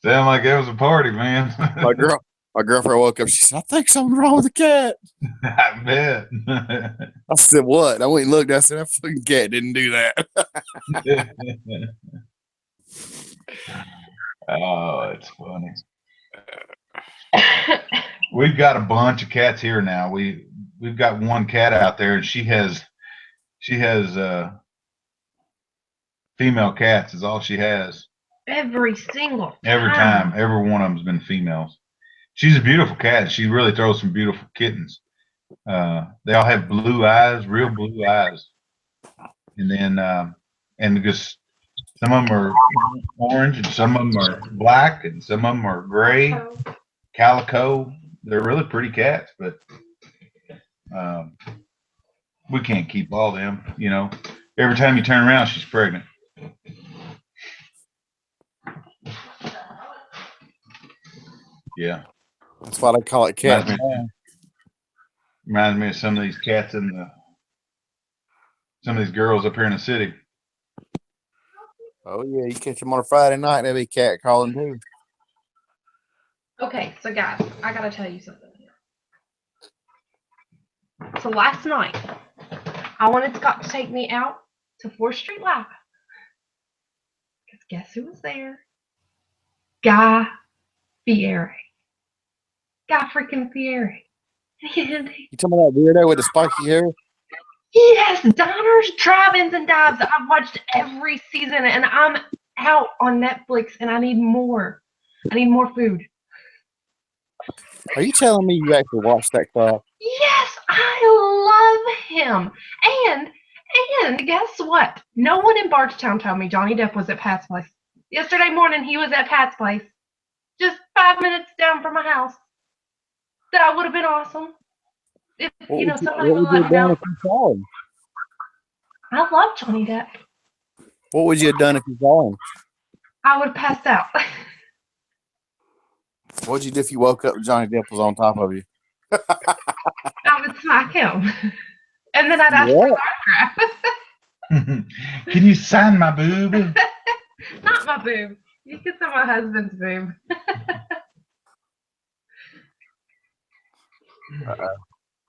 Sound like it was a party, man. My girlfriend woke up. She said, "I think something's wrong with the cat." I bet. I said, "What?" I went and looked. I said, "That fucking cat didn't do that." Oh, it's funny. We've got a bunch of cats here now. We've got one cat out there, and she has female cats is all she has. Every single time. Every time, every one of them's been females. She's a beautiful cat. She really throws some beautiful kittens. They all have blue eyes, real blue eyes, and then and because some of them are orange and some of them are black and some of them are gray, calico. They're really pretty cats, but um, we can't keep all them. You know, every time you turn around, she's pregnant. Yeah, That's why they call it cat. reminds me of some of these cats some of these girls up here in the city. Oh yeah, you catch them on a Friday night, they'll be cat calling too. Okay, so guys, I gotta tell you something. So last night, I wanted Scott to take me out to 4th Street Live. Because guess who was there? Guy Fieri. Guy freaking Fieri. And You talking about that weirdo with the spiky hair? he has diners, drive-ins, and dives. I've watched every season, and I'm out on Netflix, and I need more. I need more food. Are you telling me you actually watched that crap? Yes, I love him. And guess what? No one in Bardstown told me Johnny Depp was at Pat's place. Yesterday morning, he was at Pat's place, just 5 minutes down from my house. That would have been awesome. If somebody would let me know. If you saw him? I love Johnny Depp. What would you have done if you saw him? I would have passed out. What'd you do if you woke up and Johnny Depp was on top of you? I would smack him. And then I'd ask for an autograph. Can you sign my boob? Not my boob. You can sign my husband's boob.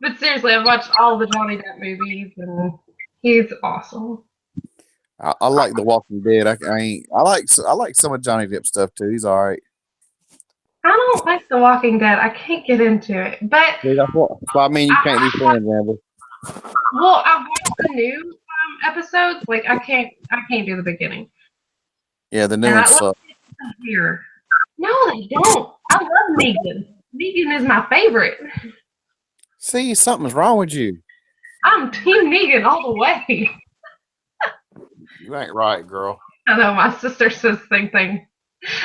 But seriously, I've watched all the Johnny Depp movies, and he's awesome. I like The Walking Dead. I like some of Johnny Depp stuff too. He's all right. I don't like The Walking Dead. I can't get into it. But Yeah, that's why I mean you can't be friends, Amber. Well, I've watched the new episodes. Like I can't do the beginning. Yeah, the new ones suck. Here. No, they don't. I love Negan. Negan is my favorite. See, something's wrong with you. I'm Team Negan all the way. You ain't right, girl. I know my sister says the same thing.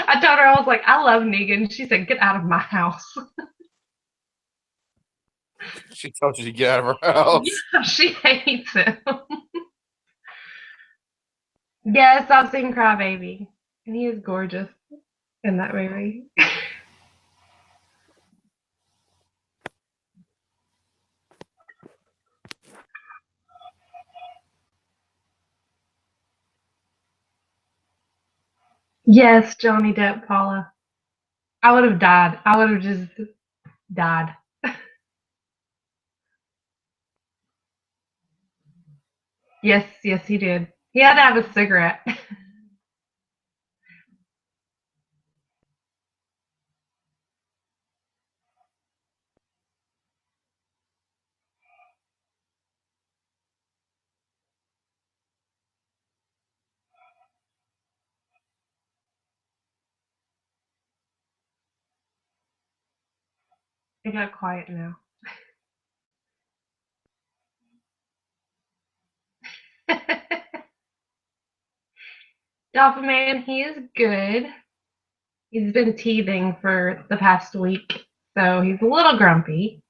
I told her, I was like, I love Negan. She said, get out of my house. She told you to get out of her house. Yeah, she hates him. Yes, I've seen Crybaby. And he is gorgeous in that movie. Yes, Johnny Depp, Paula. I would have died. I would have just died. Yes, he did. He had to have a cigarette. It got quiet now. Dolphin Man, he is good. He's been teething for the past week, so he's a little grumpy.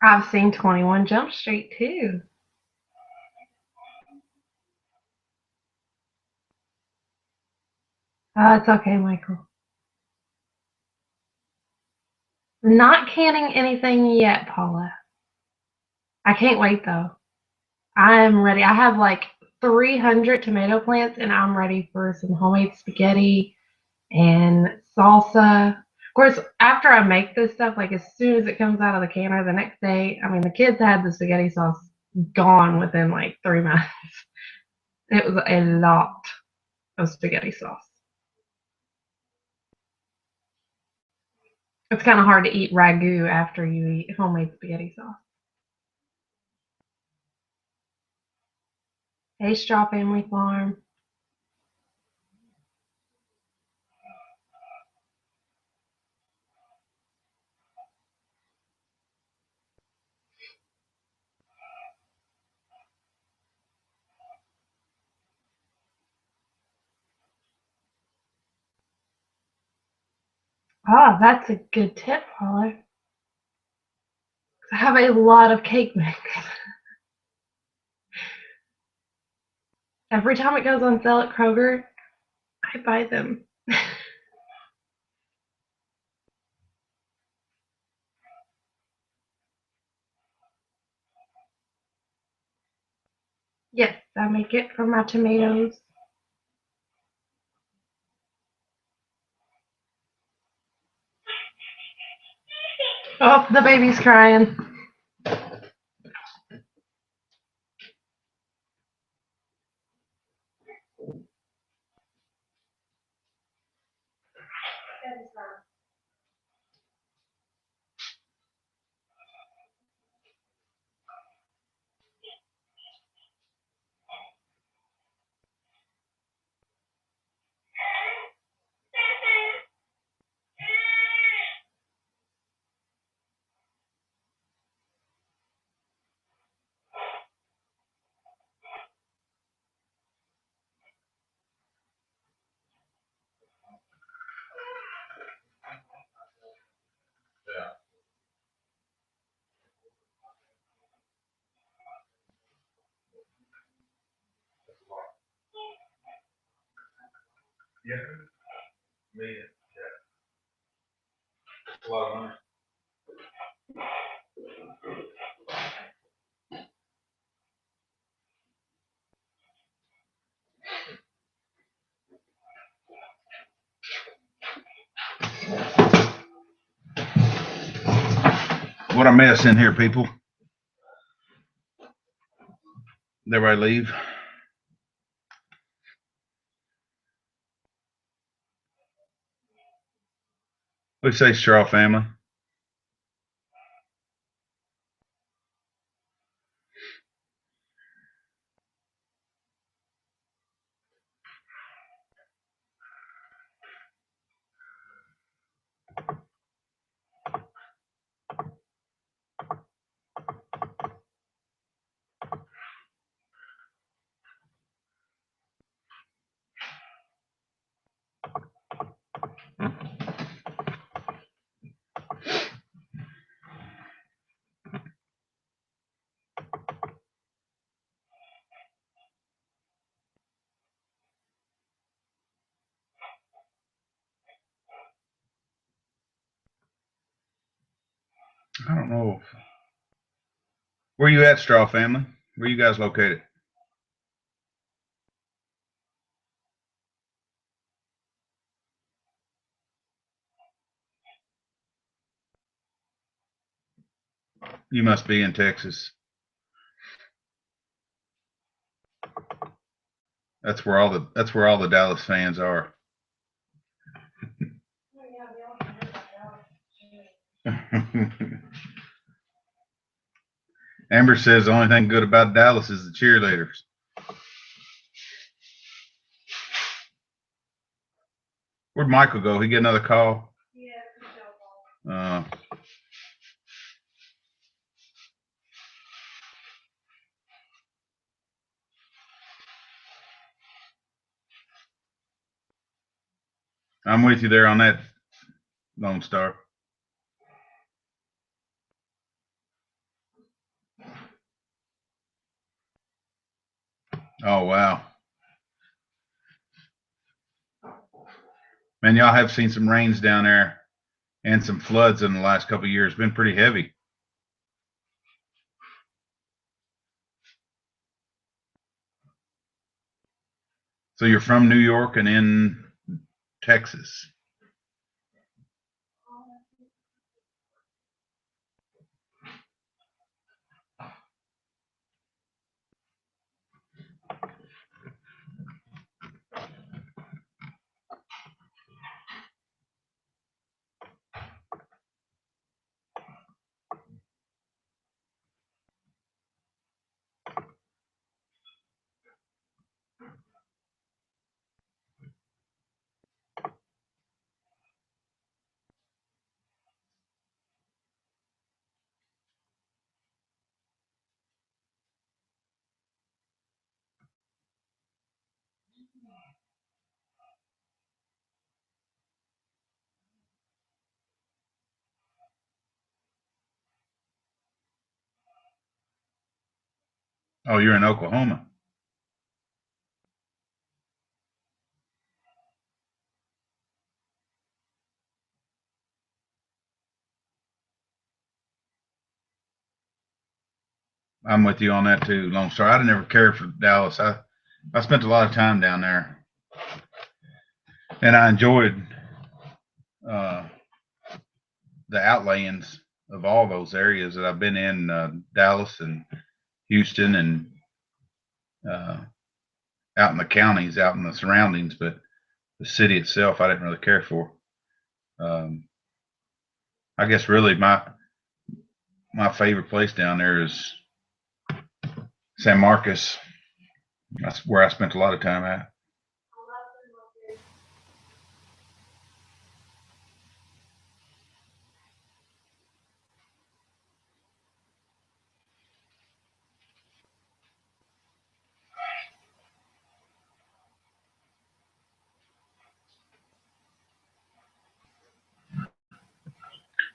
I've seen 21 Jump Street too. It's okay, Michael. Not canning anything yet, Paula. I can't wait though. I'm ready. I have like 300 tomato plants and I'm ready for some homemade spaghetti and salsa. Of course, after I make this stuff, like as soon as it comes out of the canner the next day, I mean, the kids had the spaghetti sauce gone within like 3 months. It was a lot of spaghetti sauce. It's kind of hard to eat ragu after you eat homemade spaghetti sauce. Hey, Straw Family Farm. Oh, that's a good tip, Paula. I have a lot of cake mix. Every time it goes on sale at Kroger, I buy them. Yes, I make it from my tomatoes. Oh, the baby's crying. Yeah, man, that's a lot of money. What a mess in here, people. Did everybody leave? What do you say, Straw Family? I don't know. Where you at, Straw Family? Where you guys located? You must be in Texas. That's where all the Dallas fans are. Amber says the only thing good about Dallas is the cheerleaders. Where'd Michael go? He get another call? Yeah. I'm with you there on that, Lone Star. Oh, wow. Man, y'all have seen some rains down there and some floods in the last couple of years. Been pretty heavy. So you're from New York and in Texas. Oh, you're in Oklahoma. I'm with you on that too. Long story. I never cared for Dallas. I spent a lot of time down there, and I enjoyed uh, the outlayings of all those areas that I've been in, Dallas and Houston, and uh, out in the counties, out in the surroundings. But the city itself, I didn't really care for. I guess really my favorite place down there is San Marcos. That's where I spent a lot of time at.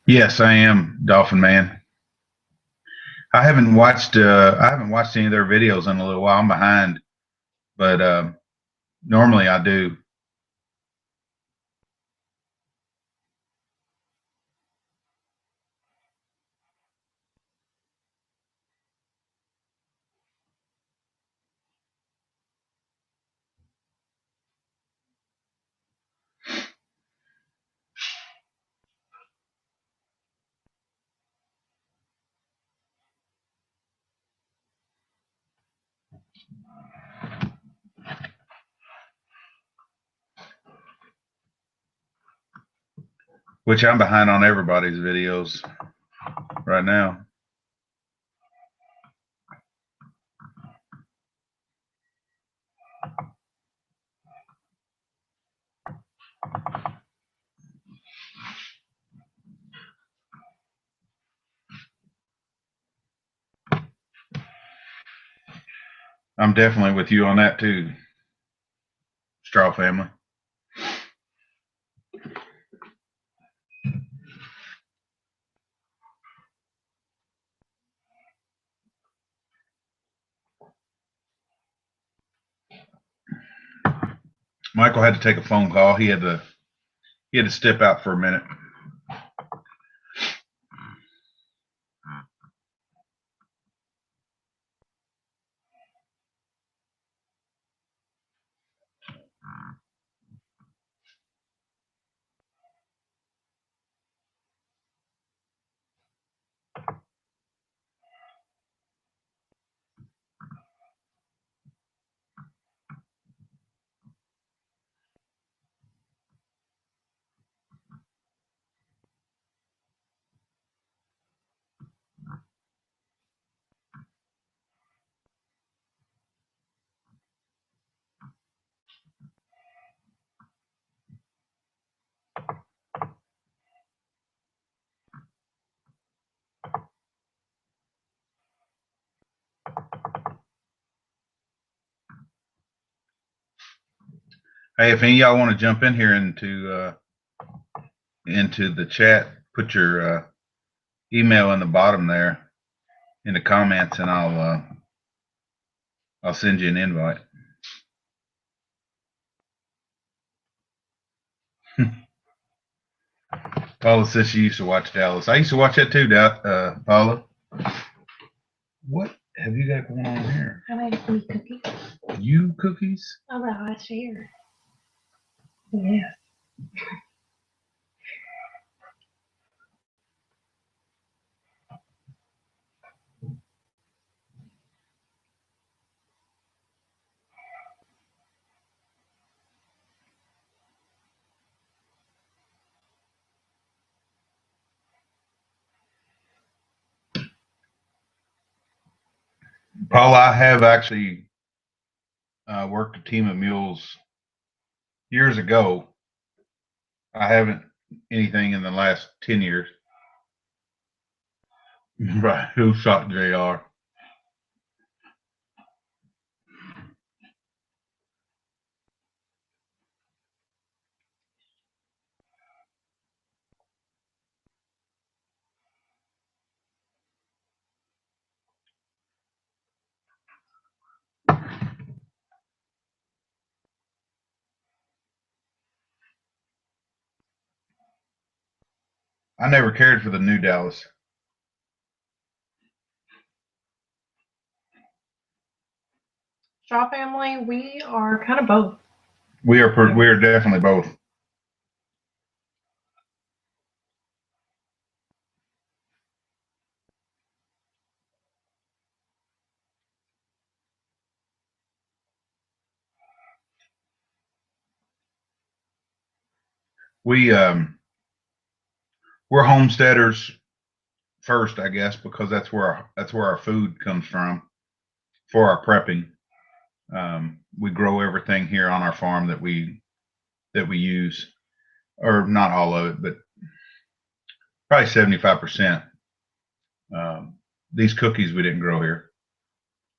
Yes, I am Dolphin Man. I haven't watched any of their videos in a little while. I'm behind, but normally I do. Which I'm behind on everybody's videos right now. I'm definitely with you on that too, Straw Family. Michael had to take a phone call. He had to step out for a minute. Hey, if any of y'all want to jump in here into the chat, put your email in the bottom there in the comments, and I'll send you an invite. Paula says she used to watch Dallas. I used to watch that too, Paula. What have you got going on here? I made some cookies. You cookies? Oh, that last year. Yeah. Paul, I have actually worked a team of mules years ago. I haven't anything in the last 10 years. Right. Who shot JR? I never cared for the New Dallas. Shaw family, we are kind of both. We are definitely both. We we're homesteaders first, I guess, because that's where our food comes from for our prepping. We grow everything here on our farm that we use, or not all of it, but probably 75%. These cookies we didn't grow here.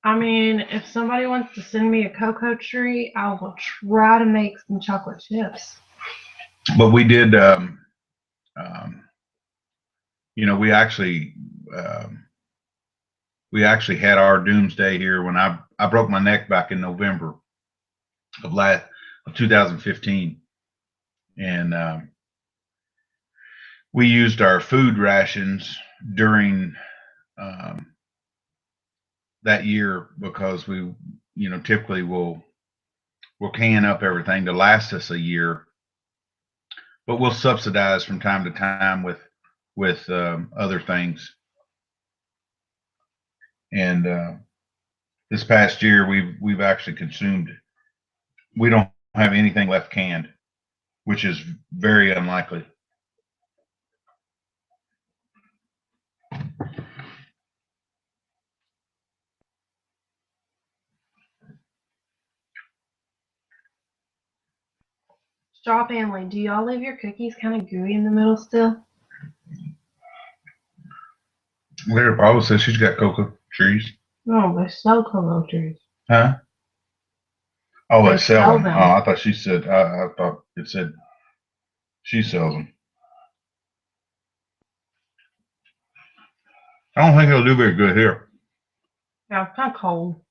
I mean, if somebody wants to send me a cocoa tree, I will try to make some chocolate chips. But we did, we actually had our doomsday here when I broke my neck back in November of 2015, and we used our food rations during that year because we, typically we'll can up everything to last us a year, but we'll subsidize from time to time with other things. And this past year, we've actually consumed. We don't have anything left canned, which is very unlikely. Straw family, do y'all leave your cookies kind of gooey in the middle still? Larry Paul says she's got cocoa trees. No, they sell cocoa trees. Huh? Oh, They they sell sell them. them. Oh, I thought she said. I thought it said she sells them. I don't think it'll do very good here. Yeah, it's kind of cold.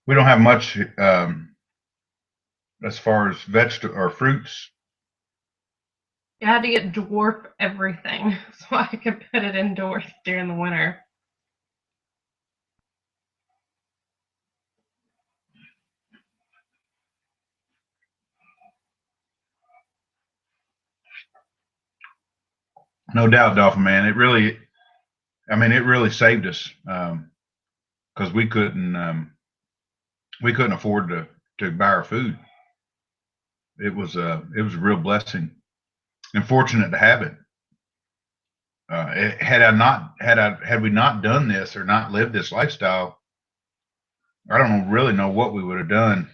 We don't have much as far as vegetable or fruits. I had to get dwarf everything so I could put it indoors during the winter. No doubt, Dolphin Man. It really saved us because we couldn't afford to buy our food. It was a real blessing and fortunate to have it. Had we not done this or not lived this lifestyle, I don't really know what we would have done.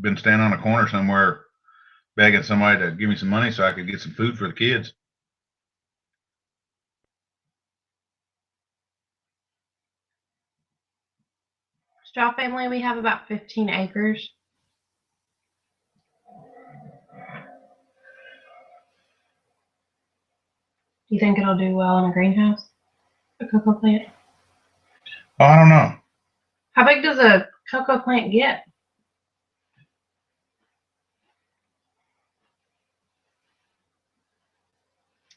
Been standing on a corner somewhere begging somebody to give me some money so I could get some food for the kids. Straw family, we have about 15 acres. Do you think it'll do well in a greenhouse? A cocoa plant? Oh, I don't know. How big does a cocoa plant get?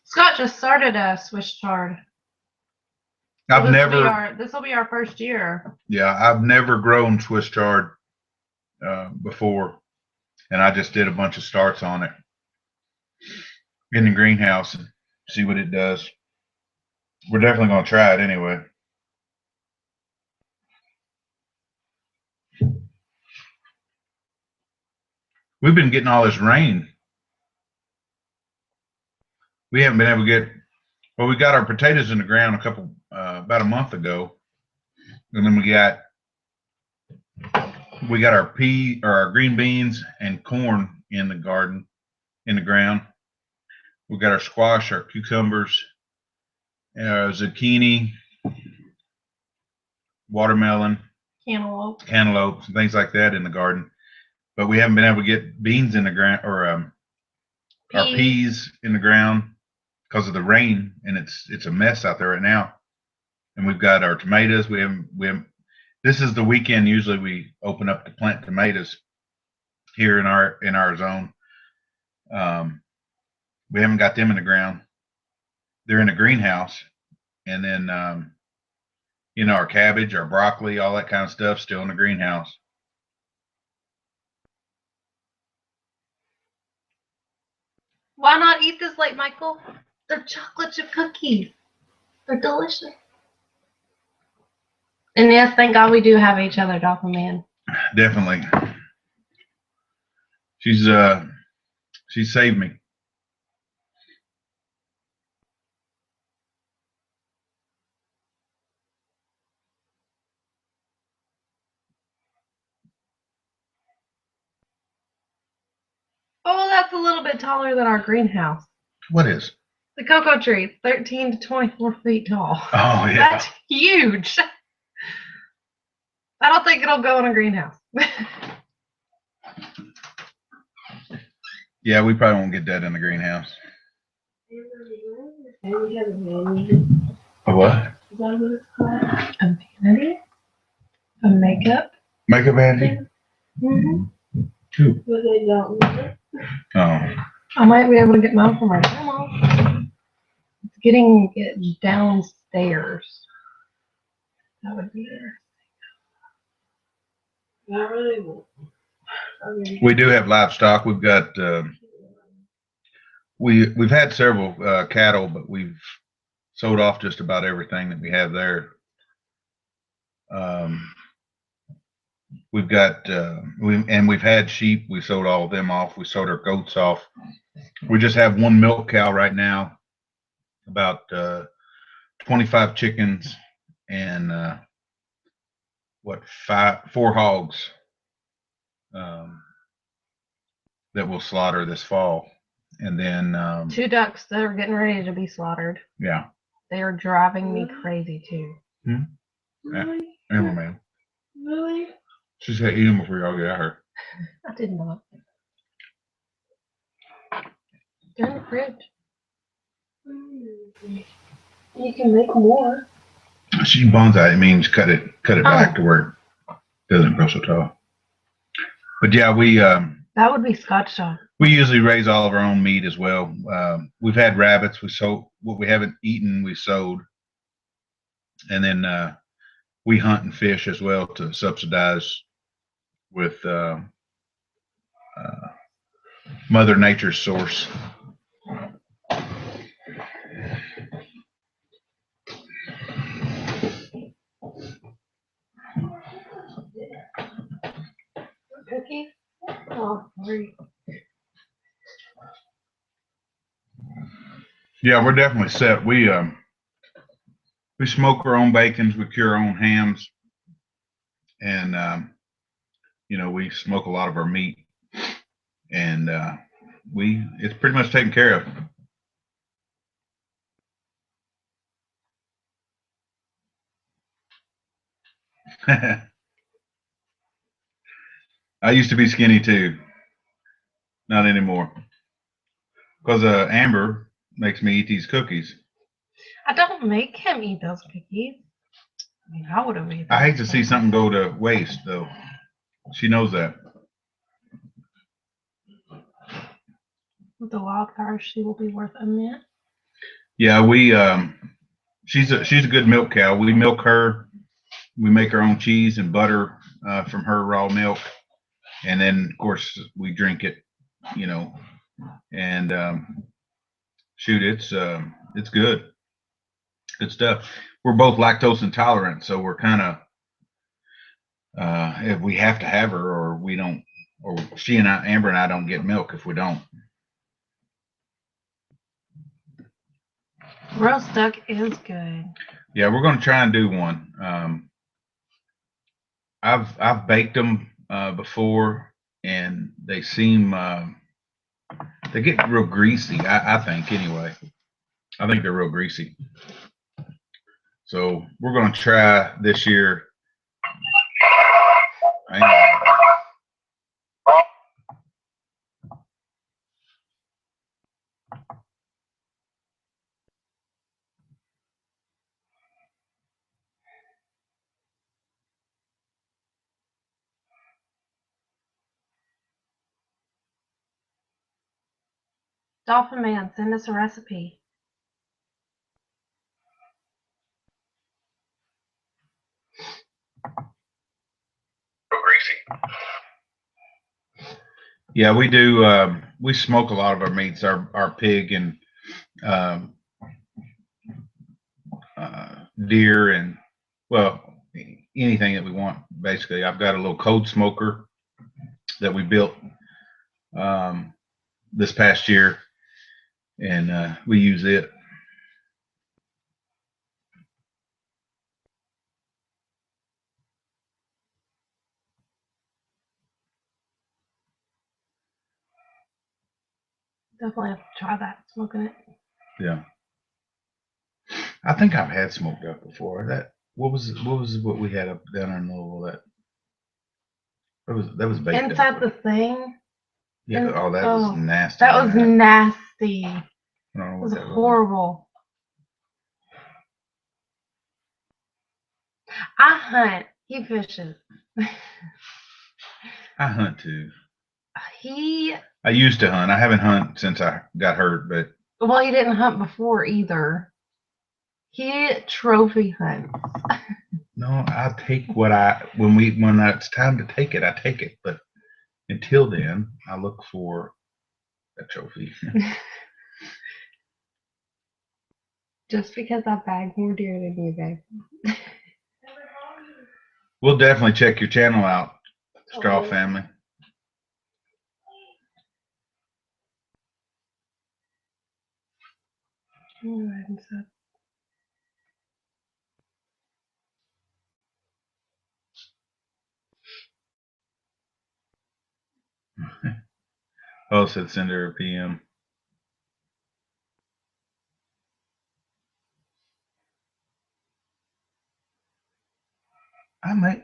Scott just started a Swiss chard. I've never, This will be our first year. yeah, I've never grown Swiss chard before, and I just did a bunch of starts on it in the greenhouse and see what it does. We're definitely gonna try it anyway. We've been getting all this rain. We haven't been able to get. Well, we got our potatoes in the ground about a month ago, and then we got our green beans and corn in the garden, in the ground. We got our squash, our cucumbers, zucchini, watermelon, cantaloupe, and things like that in the garden. But we haven't been able to get beans in the ground or our peas in the ground because of the rain, and it's a mess out there right now. And we've got our tomatoes. We haven't. This is the weekend usually we open up to plant tomatoes here in our zone. We haven't got them in the ground. They're in the greenhouse, and then our cabbage, our broccoli, all that kind of stuff still in the greenhouse. Why not eat this late, Michael? They're chocolate chip cookies. They're delicious. And yes, thank God we do have each other, Dolphin Man. Definitely. She saved me. Oh, that's a little bit taller than our greenhouse. What is? The cocoa tree, 13 to 24 feet tall. Oh, yeah. That's huge. I don't think it'll go in a greenhouse. Yeah, we probably won't get that in the greenhouse. A what? Is that what it's called? A vanity? A makeup? Makeup vanity? Mm-hmm. Two. But they don't use it. Oh. I might be able to get mine from our grandma. It's getting it downstairs. That would be there. Not really. We do have livestock. We've got we've had several cattle, but we've sold off just about everything that we have there. We've got we've had sheep. We sold all of them off. We sold our goats off. We just have one milk cow right now, about 25 chickens, and four hogs that we'll slaughter this fall. And then 2 ducks that are getting ready to be slaughtered. Yeah. They are driving me crazy too. Really? Animal man. Really? She said eat them before y'all get out here. I did not. They're in the fridge. You can make more. She bonsai, it means cut it back to where it doesn't grow so tall. But yeah, that would be Scotch dog. We usually raise all of our own meat as well. We've had rabbits. We sold what we haven't eaten. We sold, and then we hunt and fish as well to subsidize with Mother Nature's source. Cookies? Oh, sorry. Yeah, we're definitely set. We smoke our own bacons, we cure our own hams, and we smoke a lot of our meat, and it's pretty much taken care of. I used to be skinny too. Not anymore. Because Amber makes me eat these cookies. I don't make him eat those cookies. I mean, I would have eaten. I hate to see something go to waste, though. She knows that. With the wildfire, she will be worth a mint. Yeah, we she's a good milk cow. We milk her. We make our own cheese and butter from her raw milk, and then of course we drink it. You know, and shoot, it's good stuff. We're both lactose intolerant, so we're kind of if we have to have her, or we don't, or she and I, Amber and I, don't get milk if we don't. Roast duck is good. Yeah, we're going to try and do one. I've baked them before, and they seem they get real greasy. I think anyway. I think they're real greasy. So we're going to try this year. Dolphin Man, send us a recipe. Greasy. Yeah, we do. We smoke a lot of our meats, our pig and deer, and well, anything that we want. Basically, I've got a little cold smoker that we built this past year, and we use it. Definitely have to try that, smoking it. Yeah, I think I've had smoked duck before. That what what we had up down in Louisville? That was baked inside up. the thing. Yeah. Oh, that was nasty. That was nasty. I don't know It what was that horrible. I hunt. He fishes. I hunt too. He. I used to hunt. I haven't hunted since I got hurt, but Well, he didn't hunt before either. He trophy hunts. no, I take what when it's time to take it, I take it. But until then, I look for a trophy. Just because I bag more deer than you bag. We'll definitely check your channel out, Straw Family. Oh, said send her a PM. I might.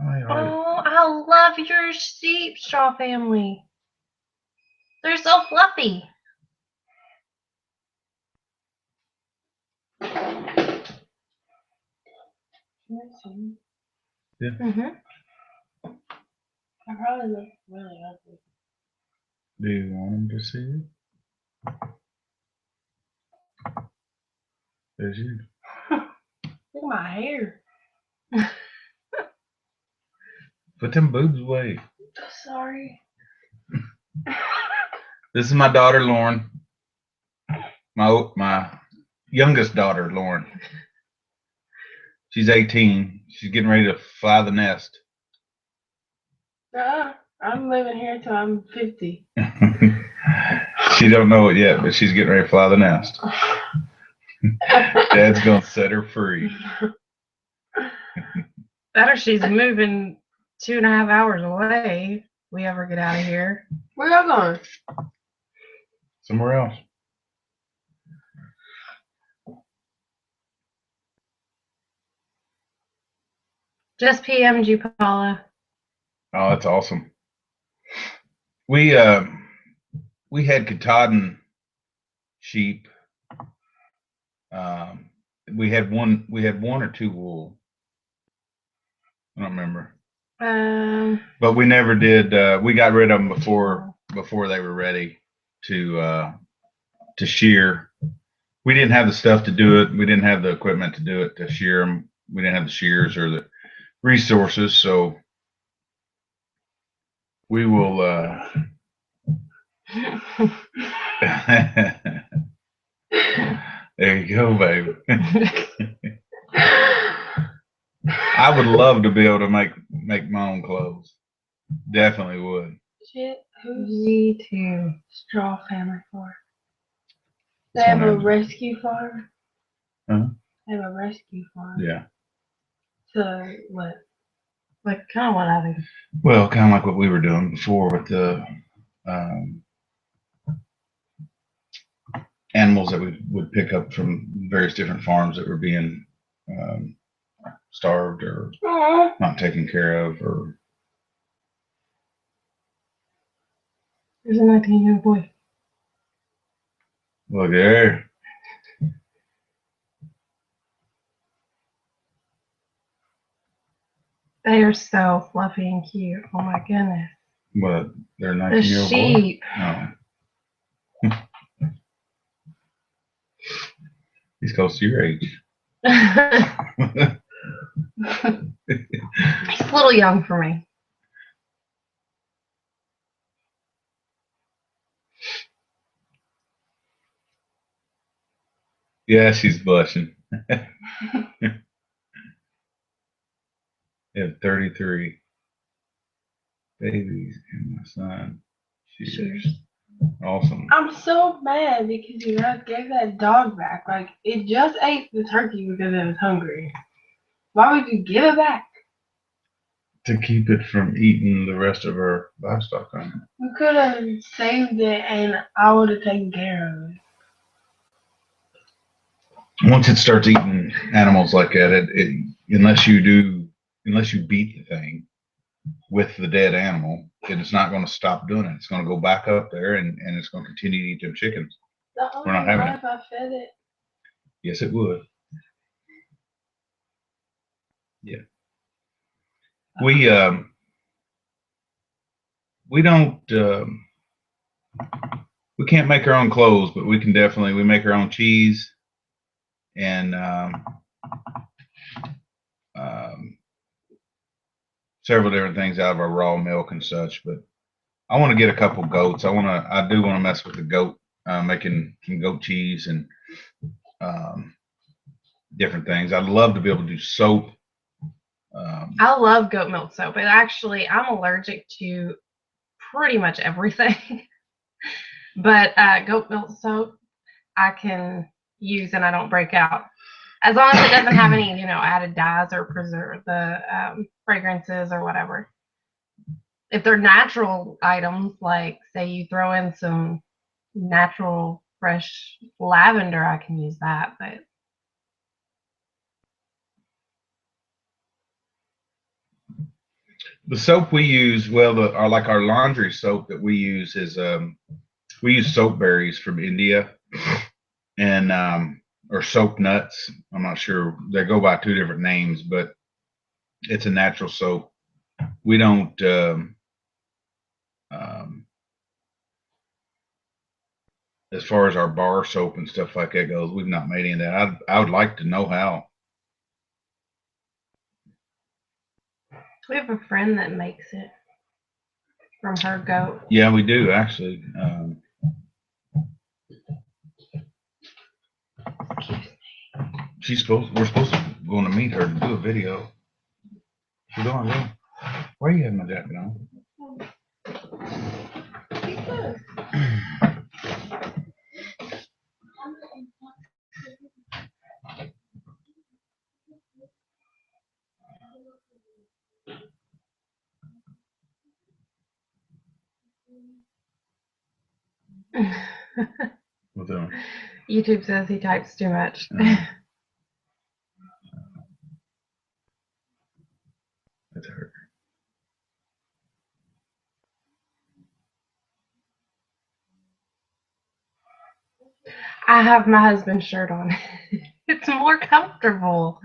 Oh, I love your sheep, Straw Family. They're so fluffy. Yeah. I probably look really ugly. Do you want them to see it? There's you. Look at my hair. Put them boobs away. Sorry. This is my daughter, Lauren. My youngest daughter, Lauren. She's 18. She's getting ready to fly the nest. I'm living here till I'm 50. She don't know it yet, but she's getting ready to fly the nest. Dad's gonna set her free. That or she's moving 2.5 hours away. If we ever get out of here. Where y'all going? Somewhere else. Just PM'd you, Paula. Oh, that's awesome. We had Katahdin sheep. We had one or two wool. I don't remember. But we never did. We got rid of them before they were ready to shear. we didn't have the stuff to do it. We didn't have the equipment to do it, to shear them. We didn't have the shears or the resources. So we will, there you go, baby. I would love to be able to make my own clothes. Definitely would. Shit, who's Me too. Straw Family for? They have a rescue farm. Uh-huh. They have a rescue farm. Yeah. So what? Like kind of what I think. Well, kind of like what we were doing before with the animals that we would pick up from various different farms that were being starved or not taken care of, or There's a 19-year-old boy. look there. They are so fluffy and cute. Oh my goodness. But they're a The 19-year-old boy. sheep. No. He's close to your age. He's a little young for me. Yeah, she's blushing. You have 33 babies and my son. Cheers. Awesome. I'm so mad because you guys gave that dog back. Like, it just ate the turkey because it was hungry. Why would you give it back? To keep it from eating the rest of our livestock on it. You could have saved it and I would have taken care of it. Once it starts eating animals like that, unless you beat the thing with the dead animal, then it's not going to stop doing it. It's going to go back up there and it's going to continue to eat them chickens. We're not having it. If I fed it. Yes, it would. Yeah. We don't we can't make our own clothes, but we make our own cheese and several different things out of our raw milk and such. But I want to get a couple goats. I do want to mess with the goat, making some goat cheese and different things. I'd love to be able to do soap. I love goat milk soap. And actually, I'm allergic to pretty much everything. But goat milk soap, I can use and I don't break out. As long as it doesn't have any, added dyes or preserve the fragrances or whatever. If they're natural items, like say you throw in some natural fresh lavender, I can use that. But the soap we use, our laundry soap that we use is we use soap berries from India and or soap nuts. I'm not sure. They go by two different names, but it's a natural soap. We don't as far as our bar soap and stuff like that goes, we've not made any of that. I would like to know how. we have a friend that makes it from her goat. Yeah, we do actually. We're supposed to go to meet her to do a video. She's going, yeah. Why are you having my jacket on? What's that? YouTube says he types too much. That's her. I have my husband's shirt on. It's more comfortable.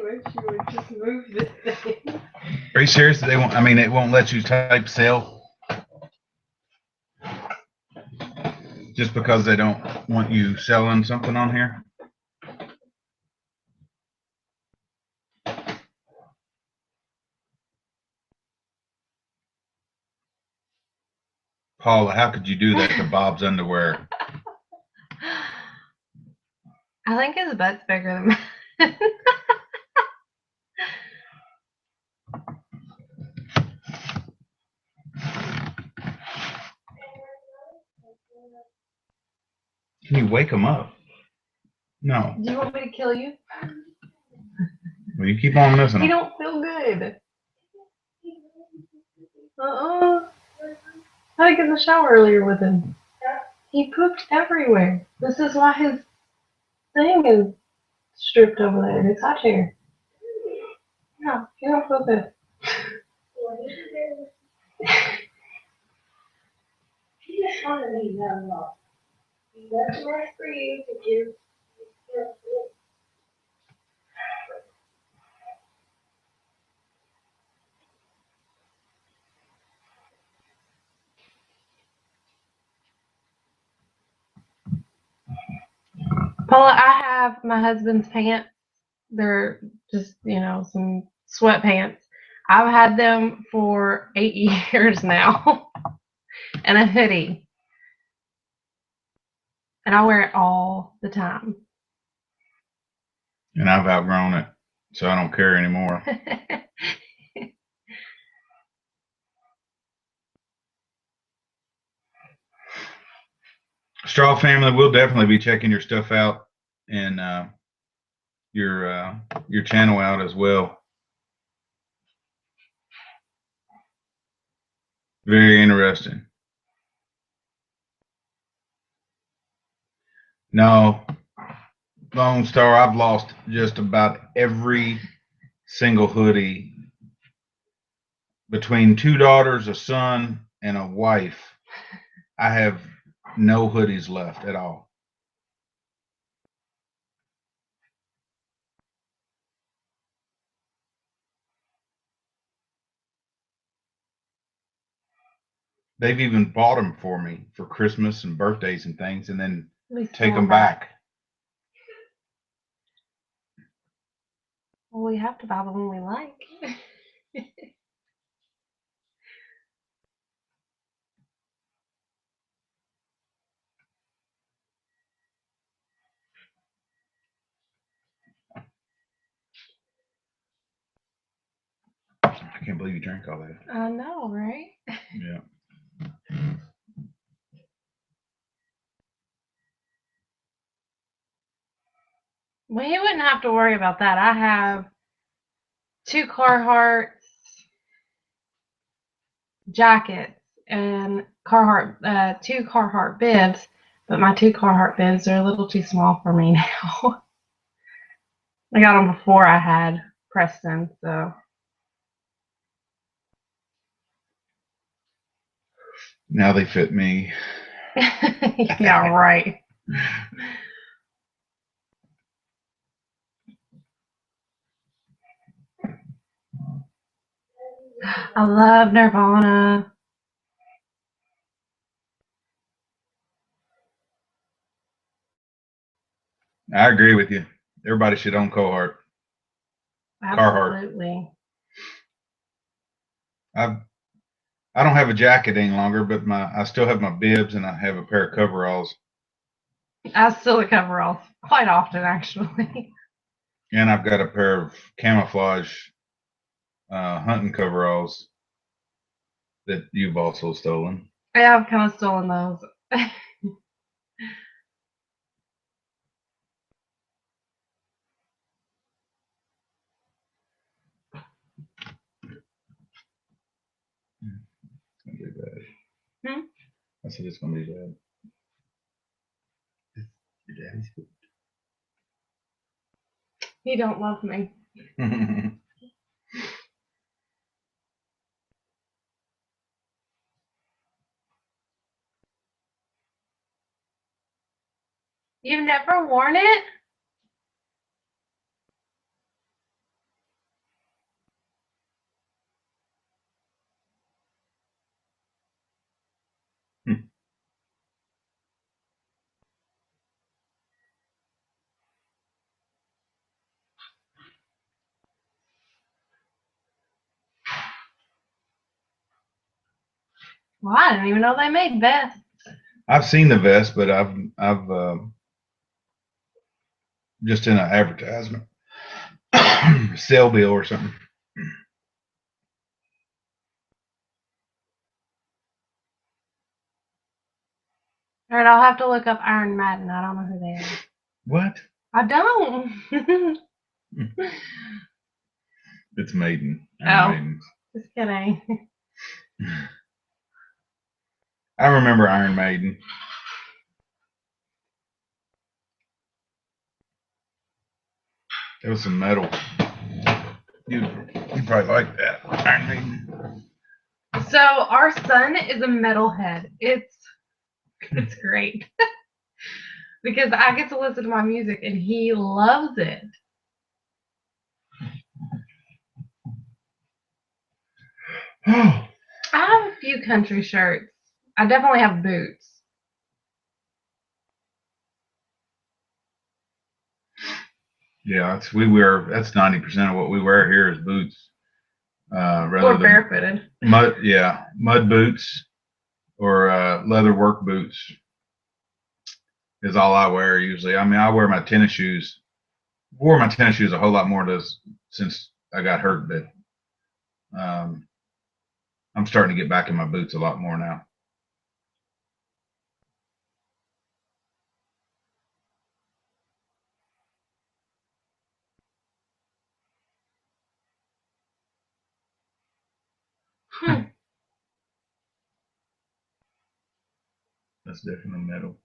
wish you would just move this thing. Are you serious? They won't. I mean, it won't let you type sell just because they don't want you selling something on here. Paula, how could you do that to Bob's underwear? I think his butt's bigger than mine. Can you wake him up? No. Do you want me to kill you? Well, you keep on missing You him. don't feel good. I had to get in the shower earlier with him. He pooped everywhere. This is why his thing is stripped over there. His hot chair. No, you don't feel good. You just want to leave that alone. That's nice for you to give. Paula, I have my husband's pants. They're just, some sweatpants. I've had them for 8 years now. And a hoodie. And I wear it all the time. And I've outgrown it, so I don't care anymore. Straw family, we'll definitely be checking your stuff out and your channel out as well. Very interesting. No, Lone Star, I've lost just about every single hoodie between 2 daughters, a son, and a wife. I have no hoodies left at all. They've even bought them for me for Christmas and birthdays and things, and then take them back. Well, we have to buy the one we like. I can't believe you drank all that. I know, right? Yeah. Well, you wouldn't have to worry about that. I have 2 Carhartt jackets and 2 Carhartt bibs, but my 2 Carhartt bibs are a little too small for me now. I got them before I had Preston, so. Now they fit me. Yeah, right. I love Nirvana. I agree with you. Everybody should own Carhartt. Absolutely. I don't have a jacket any longer, but I still have my bibs and I have a pair of coveralls. I still coveralls quite often, actually. And I've got a pair of camouflage hunting coveralls that you've also stolen. Yeah, I've kind of stolen those. It's gonna be bad. Hmm? I said it's gonna be bad. Your daddy's You don't love me. good. You've never worn it? Well, I didn't even know they made vests. I've seen the vest, but I've just in an advertisement, sale bill or something. All right, I'll have to look up Iron Maiden. I don't know who they are. What? I don't. It's Maiden. Oh. Iron Maiden. Just kidding. I remember Iron Maiden. There was some metal. You probably like that. Iron Maiden. So our son is a metalhead. It's great. Because I get to listen to my music and he loves it. I have a few country shirts. I definitely have boots. Yeah, that's 90% of what we wear here is boots. Rather Or than barefooted. mud boots or leather work boots is all I wear usually. I mean, I wear my tennis shoes. Wore my tennis shoes a whole lot more since I got hurt, but I'm starting to get back in my boots a lot more now. That's definitely metal.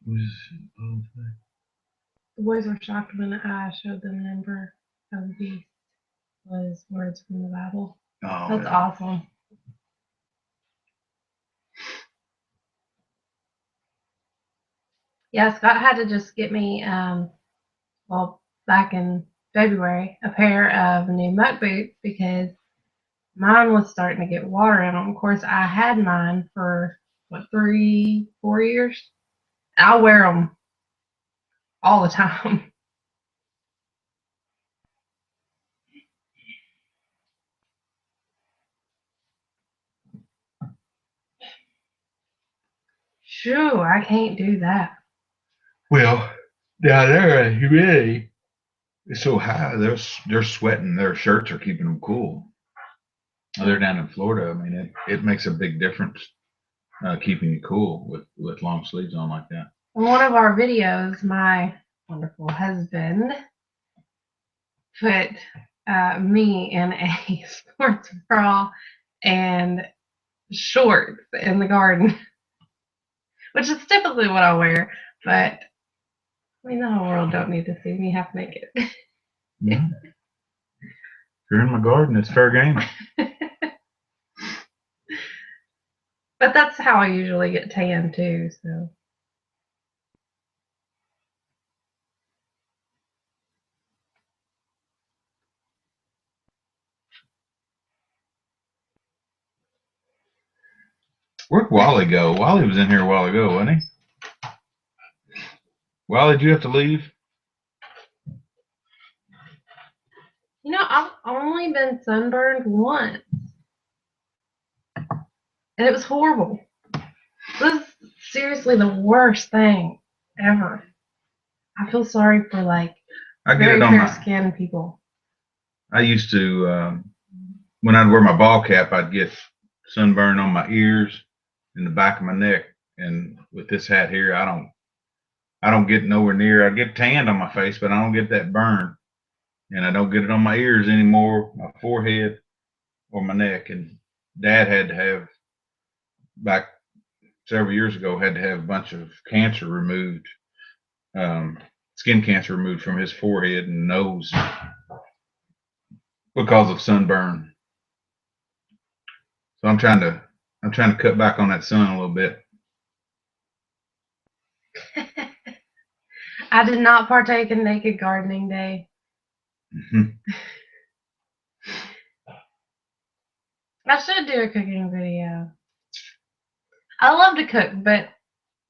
The boys were shocked when I showed them the number of the beast was words from the Bible. Oh, That's awesome. Yeah, Scott had to just get me, back in February, a pair of new muck boots because mine was starting to get water in them. Of course, I had mine for, 3, 4 years? I wear them all the time. Shoo, I can't do that. Well, down there, humidity is so high. They're sweating. Their shirts are keeping them cool. They're down in Florida. I mean, it makes a big difference keeping you cool with long sleeves on like that. In one of our videos, my wonderful husband put me in a sports bra and shorts in the garden, which is typically what I wear, but I mean, the whole world don't need to see me half naked. Yeah. If you're in my garden, it's fair game. But that's how I usually get tan too, so. Where'd Wally go? Wally was in here a while ago, wasn't he? Wally, did you have to leave? You know, I've only been sunburned once. And it was horrible. This is seriously the worst thing ever. I feel sorry for I get very it on fair my. skinned people. I used to when I'd wear my ball cap, I'd get sunburn on my ears and the back of my neck. And with this hat here, I don't get nowhere near. I get tanned on my face, but I don't get that burn. And I don't get it on my ears anymore, my forehead or my neck. And Dad had to have back several years ago had to have a bunch of cancer removed, skin cancer removed from his forehead and nose because of sunburn. So I'm trying to cut back on that sun a little bit. I did not partake in Naked Gardening Day. Mm-hmm. I should do a cooking video. I love to cook, but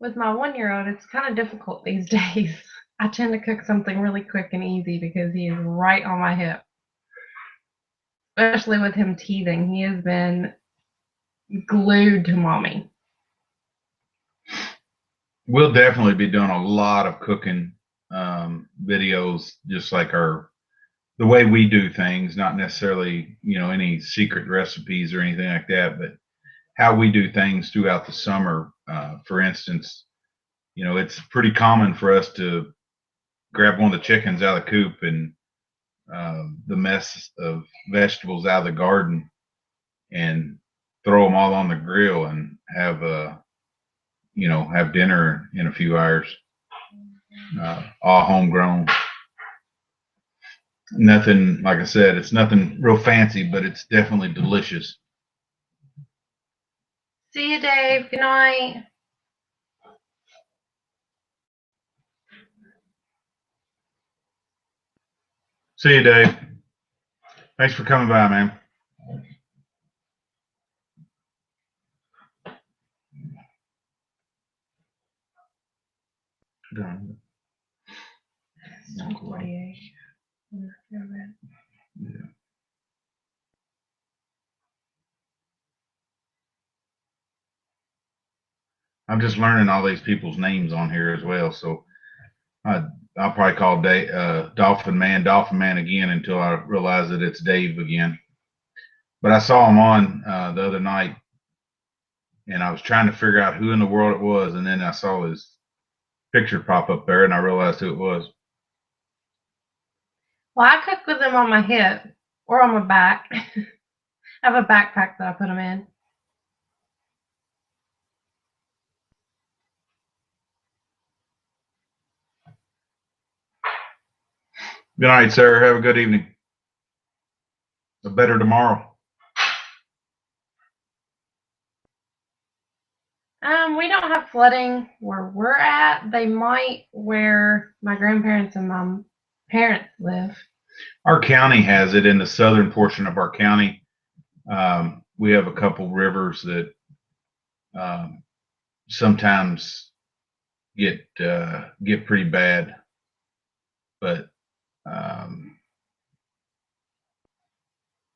with my 1-year-old, it's kind of difficult these days. I tend to cook something really quick and easy because he is right on my hip. Especially with him teething. He has been glued to mommy. We'll definitely be doing a lot of cooking videos, just like the way we do things, not necessarily, any secret recipes or anything like that, but how we do things throughout the summer. For instance, it's pretty common for us to grab one of the chickens out of the coop and the mess of vegetables out of the garden and throw them all on the grill and have have dinner in a few hours, all homegrown. Nothing, like I said, it's nothing real fancy, but it's definitely delicious. See you, Dave. Good night. See you, Dave. Thanks for coming by, man. Done. 48. Yeah. I'm just learning all these people's names on here as well, so I'll probably call Dolphin Man again until I realize that it's Dave again. But I saw him on the other night, and I was trying to figure out who in the world it was, and then I saw his picture pop up there, and I realized who it was. Well, I cook with them on my hip or on my back. I have a backpack that I put them in. Good night, sir. Have a good evening. A better tomorrow. We don't have flooding where we're at. They might where my grandparents and my parents live. Our county has it in the southern portion of our county. We have a couple rivers that sometimes get pretty bad, but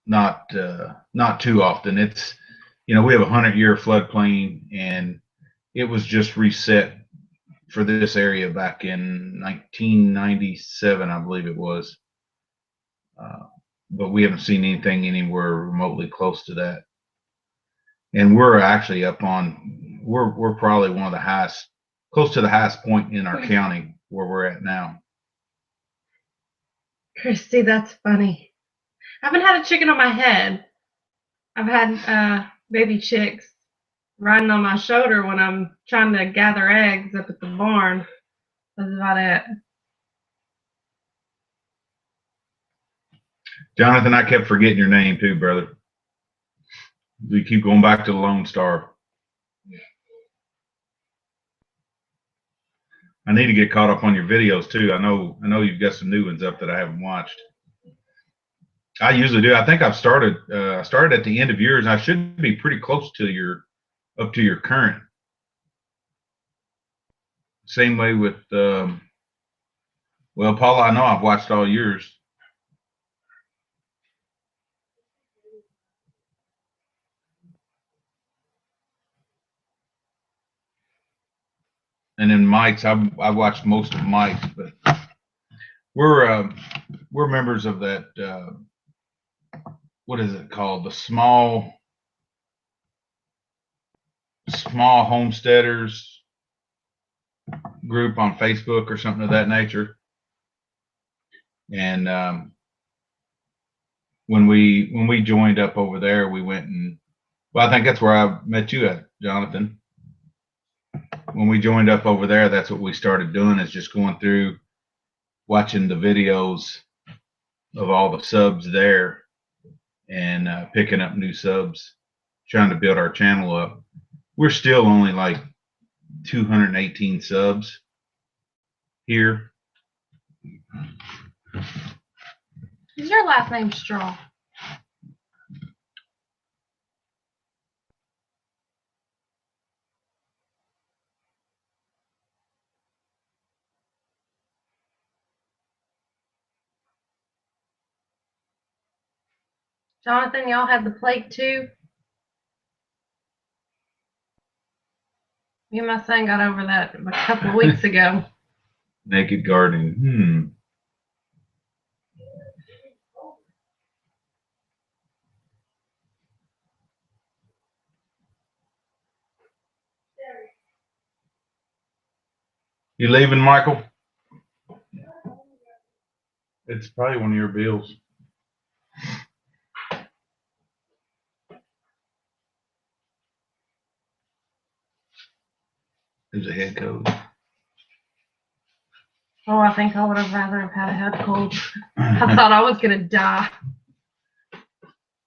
not too often. It's we have a 100-year floodplain, and it was just reset for this area back in 1997, I believe it was. But we haven't seen anything anywhere remotely close to that. And we're actually we're probably one of the highest, close to the highest point in our county where we're at now. Christy, that's funny. I haven't had a chicken on my head. I've had baby chicks riding on my shoulder when I'm trying to gather eggs up at the barn. That's about it. Jonathan, I kept forgetting your name too, brother. We keep going back to the Lone Star. I need to get caught up on your videos too. I know you've got some new ones up that I haven't watched. I usually do. I think I've started. I started at the end of yours. I should be pretty close to up to your current. Same way with. Well, Paula, I know I've watched all yours. And then Mike's, I watched most of Mike's, but we're members of that. What is it called? The small homesteaders group on Facebook or something of that nature. And when we joined up over there, we went and I think that's where I met you at, Jonathan. When we joined up over there, that's what we started doing, is just going through watching the videos of all the subs there and picking up new subs, trying to build our channel up. We're still only like 218 subs here. Is your last name Straw? Jonathan, y'all had the plague too? Me and my son got over that a couple of weeks ago. Naked gardening. You leaving, Michael? It's probably one of your bills. There's a head cold. Oh, I think I would have rather have had a head cold. I thought I was gonna die.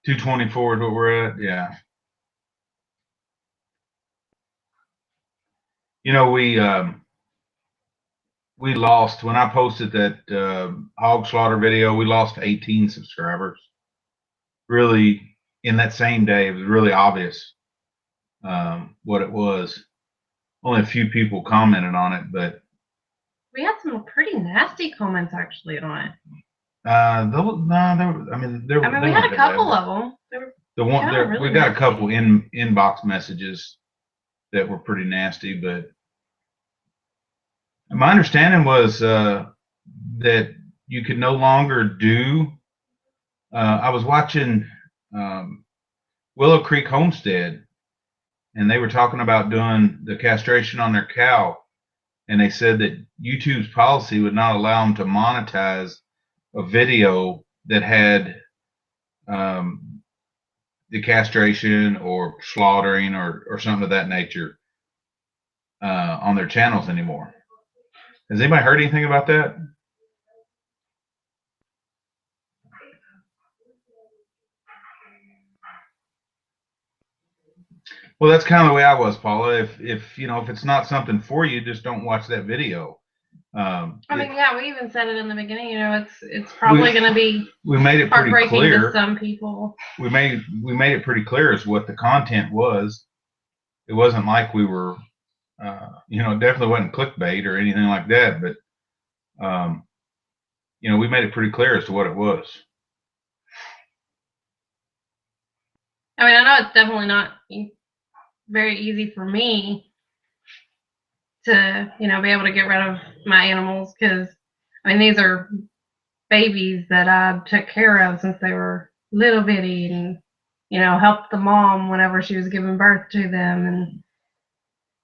224 is what we're at. Yeah. You know, we lost when I posted that hog slaughter video. We lost 18 subscribers. Really, in that same day, it was really obvious what it was. Only a few people commented on it, but We had some pretty nasty comments actually on it. we had a couple of them. The one kinda there, really we got a nasty. couple inbox messages that were pretty nasty, but my understanding was that you could no longer do. I was watching Willow Creek Homestead, and they were talking about doing the castration on their cow, and they said that YouTube's policy would not allow them to monetize a video that had the castration or slaughtering or something of that nature on their channels anymore. Has anybody heard anything about that? Well, that's kind of the way I was, Paula. If you know, if it's not something for you, just don't watch that video. I mean, yeah, we even said it in the beginning. You know, it's probably going to be we made it pretty heartbreaking clear to some people. We made it pretty clear as what the content was. It wasn't like we were, you know, it definitely wasn't clickbait or anything like that. But you know, we made it pretty clear as to what it was. I mean, I know it's definitely not very easy for me to, you know, be able to get rid of my animals because, I mean, these are babies that I took care of since they were little bitty and, you know, helped the mom whenever she was giving birth to them.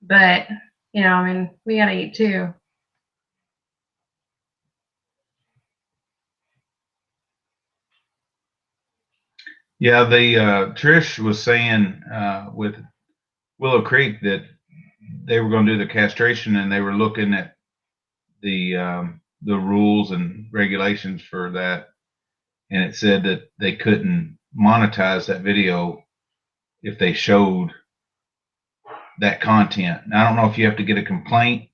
But, you know, I mean, we gotta eat too. Yeah, Trish was saying with Willow Creek that they were going to do the castration and they were looking at the rules and regulations for that, and it said that they couldn't monetize that video if they showed that content. Now, I don't know if you have to get a complaint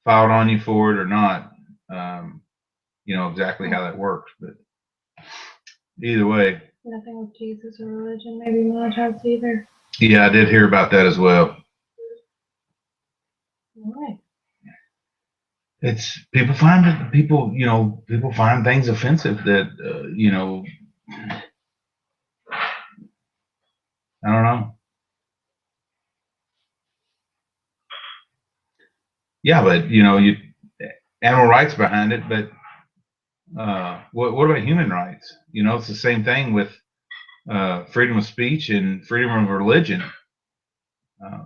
filed on you for it or not. You know exactly how that works, but either way. Nothing with Jesus or religion maybe monetized either. Yeah, I did hear about that as well. Right. It's people find things offensive that you know, I don't know. Yeah, but you know, animal rights behind it, but what about human rights? You know, it's the same thing with freedom of speech and freedom of religion.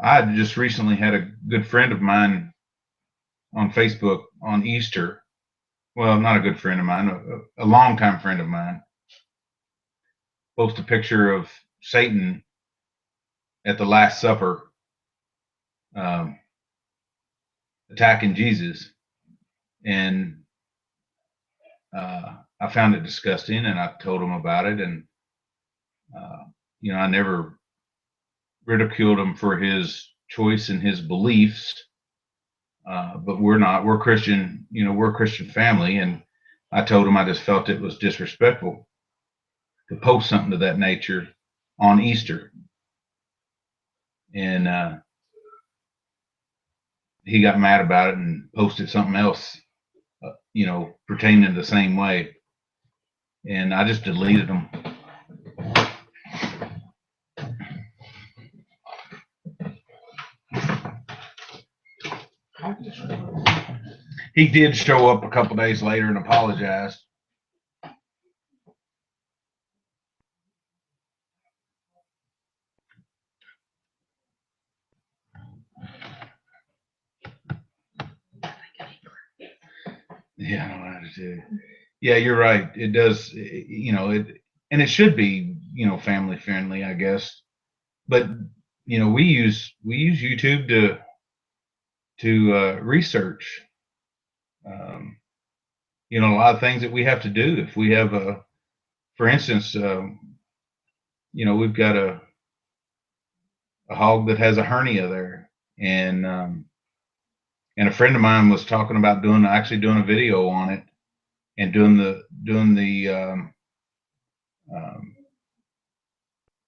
I just recently had a good friend of mine on Facebook on Easter. Well, not a good friend of mine, a longtime friend of mine, post a picture of Satan at the Last Supper attacking Jesus. And I found it disgusting, and I told him about it. And, you know, I never ridiculed him for his choice and his beliefs. But we're Christian, you know, we're a Christian family. And I told him I just felt it was disrespectful to post something of that nature on Easter. And he got mad about it and posted something else, you know, pertaining the same way. And I just deleted him. He did show up a couple days later and apologized. Yeah, I don't know how to do. Yeah, you're right. It does, you know, and it should be, you know, family friendly, I guess. But you know, we use YouTube to research. Um, you know, a lot of things that we have to do. If we have for instance, you know, we've got a hog that has a hernia there, and a friend of mine was talking about actually doing a video on it and doing um,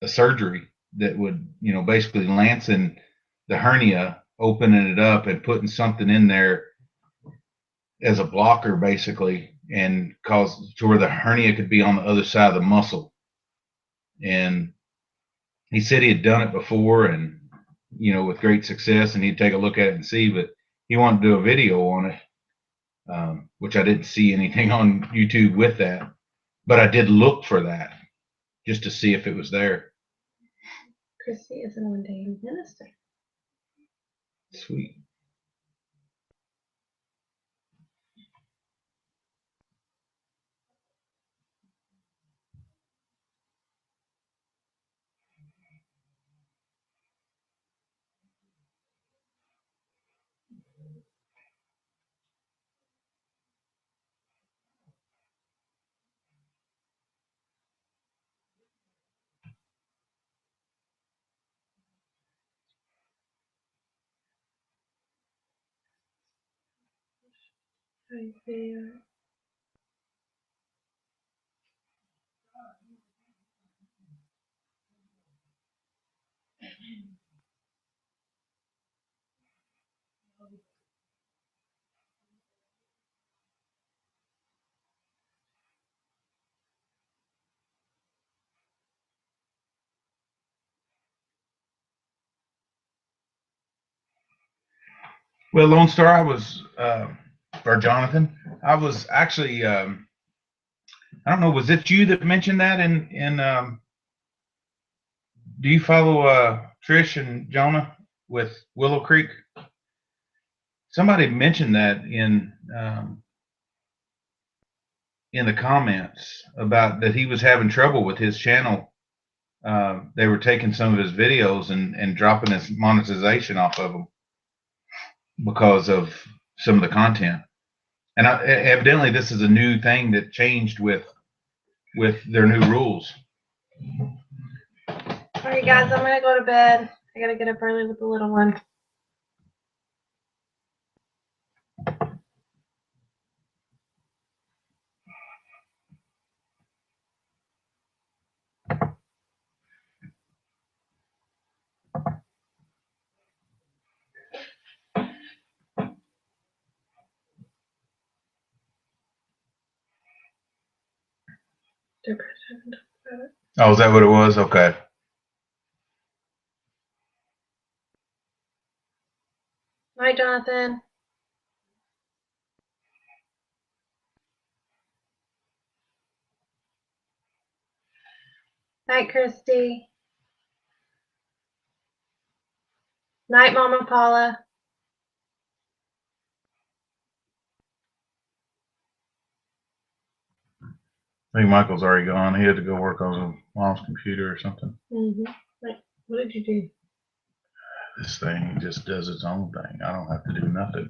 a surgery that would, you know, basically lancing the hernia, opening it up and putting something in there as a blocker basically, and cause to where the hernia could be on the other side of the muscle. And he said he had done it before, and you know, with great success, and he'd take a look at it and see, but he wanted to do a video on it, which I didn't see anything on YouTube with that, but I did look for that just to see if it was there. Chrissy is an ordained minister. Sweet. Isaiah. Well, Lone Star, or Jonathan, I was actually, I don't know, was it you that mentioned that do you follow Trish and Jonah with Willow Creek? Somebody mentioned that in the comments about that he was having trouble with his channel. They were taking some of his videos and dropping his monetization off of them because of some of the content. And evidently, this is a new thing that changed with their new rules. All right, guys, I'm gonna go to bed. I gotta get up early with the little one. Oh, is that what it was? Okay. Night, Jonathan. Night, Christy. Night, Mama Paula. I think Michael's already gone. He had to go work on his mom's computer or something. Wait, what did you do? This thing just does its own thing. I don't have to do nothing.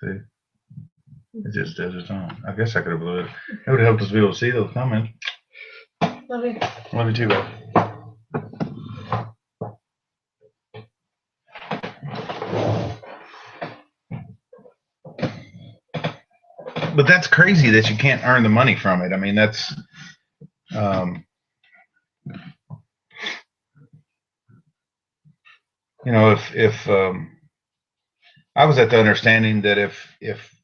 See? It just does its own. I guess I could have blew it. It would have helped us be able to see those comments. Love you. Love you too, babe. But that's crazy that you can't earn the money from it. I mean, that's you know, if I was at the understanding that if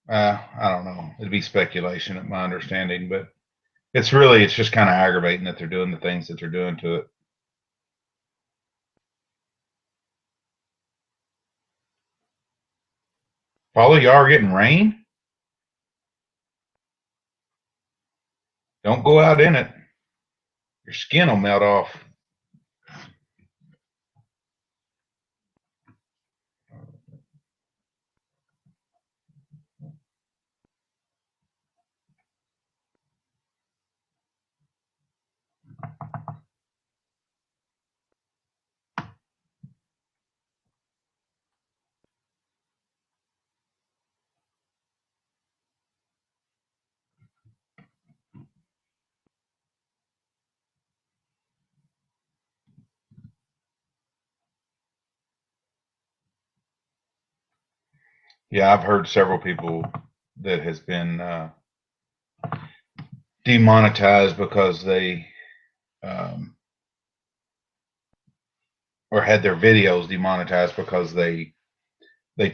I don't know. It'd be speculation at my understanding, but it's just kind of aggravating that they're doing the things that they're doing to it. Paula, y'all are getting rain? Don't go out in it. Your skin will melt off. Yeah, I've heard several people that has been demonetized because they or had their videos demonetized because they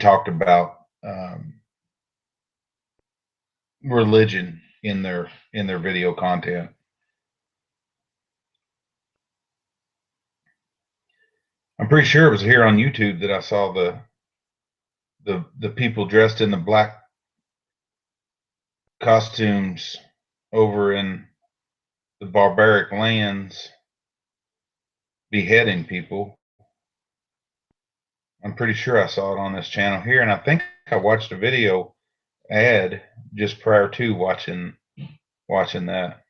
talked about religion in their video content. I'm pretty sure it was here on YouTube that I saw the people dressed in the black costumes over in the barbaric lands beheading people. I'm pretty sure I saw it on this channel here, and I think I watched a video ad just prior to watching that.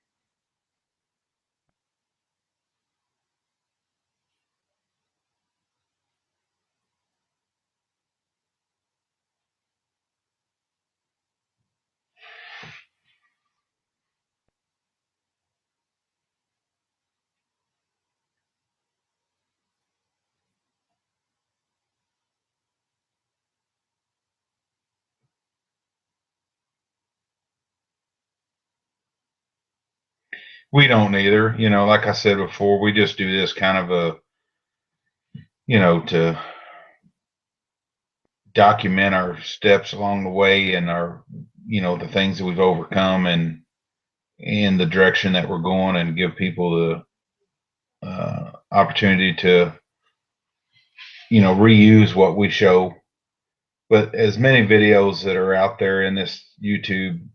We don't either. Like I said before, we just do this kind of to document our steps along the way and the things that we've overcome and in the direction that we're going, and give people the opportunity to, reuse what we show. But as many videos that are out there in this YouTube,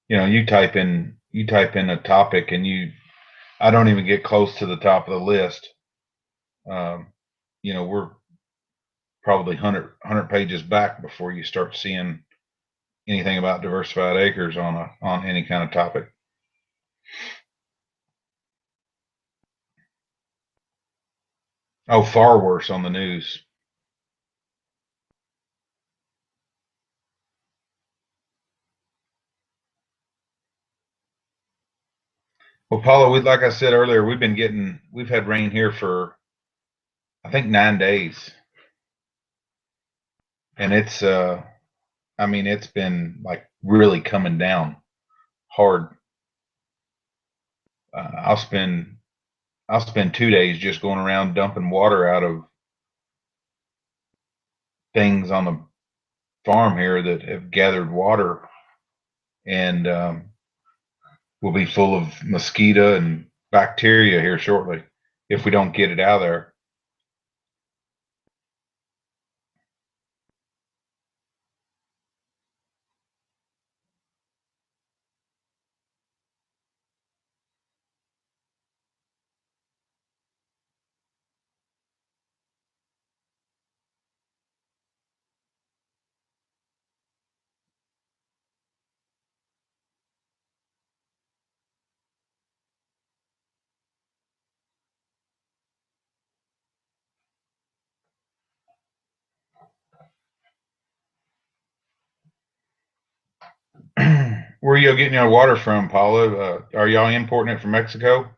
you type in a topic and I don't even get close to the top of the list. We're probably 100 pages back before you start seeing anything about Diversified Acres on any kind of topic. Oh, far worse on the news. Well, Paula, like I said earlier, we've had rain here for, I think, 9 days. And it's been like really coming down hard. I'll spend 2 days just going around dumping water out of things on the farm here that have gathered water, and will be full of mosquito and bacteria here shortly if we don't get it out of there. Where are y'all getting your water from, Paula? Are y'all importing it from Mexico?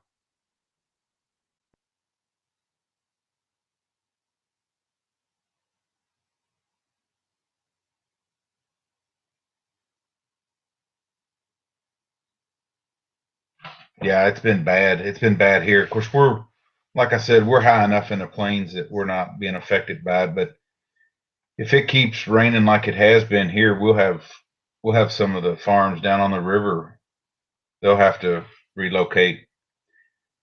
Yeah, it's been bad. It's been bad here. Of course, like I said, we're high enough in the plains that we're not being affected by it. But if it keeps raining like it has been here, we'll have some of the farms down on the river. They'll have to relocate.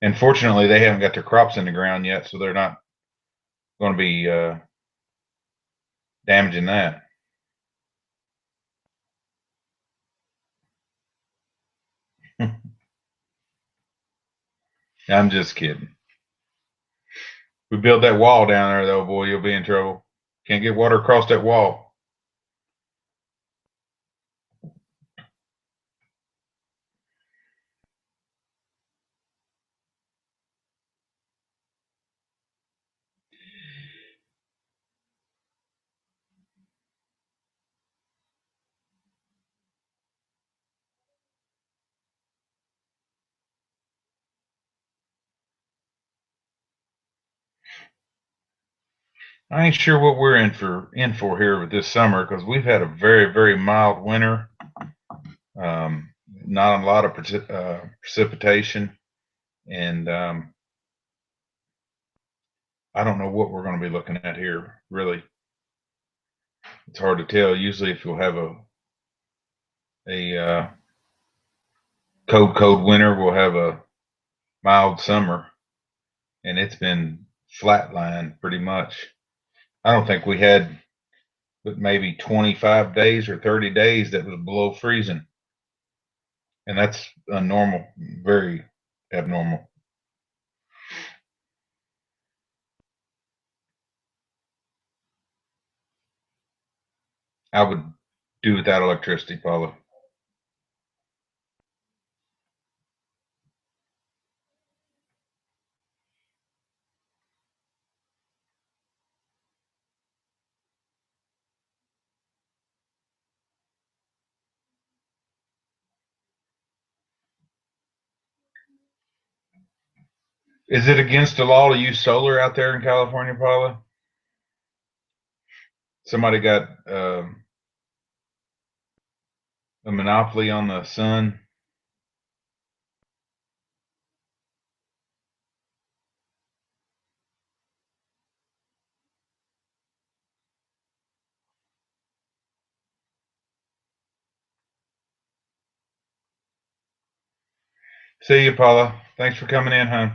And fortunately, they haven't got their crops in the ground yet, so they're not going to be damaging that. I'm just kidding. We build that wall down there, though, boy, you'll be in trouble. Can't get water across that wall. I ain't sure what we're in for here with this summer, because we've had a very, very mild winter. Not a lot of precipitation, and I don't know what we're going to be looking at here. Really, it's hard to tell. Usually, if you'll have a cold winter, we'll have a mild summer, and it's been flatline pretty much. I don't think we had but maybe 25 days or 30 days that was below freezing. And that's normal, very abnormal. I would do without electricity, Paula. Is it against the law to use solar out there in California, Paula? Somebody got a monopoly on the sun. See you, Paula. Thanks for coming in, hon.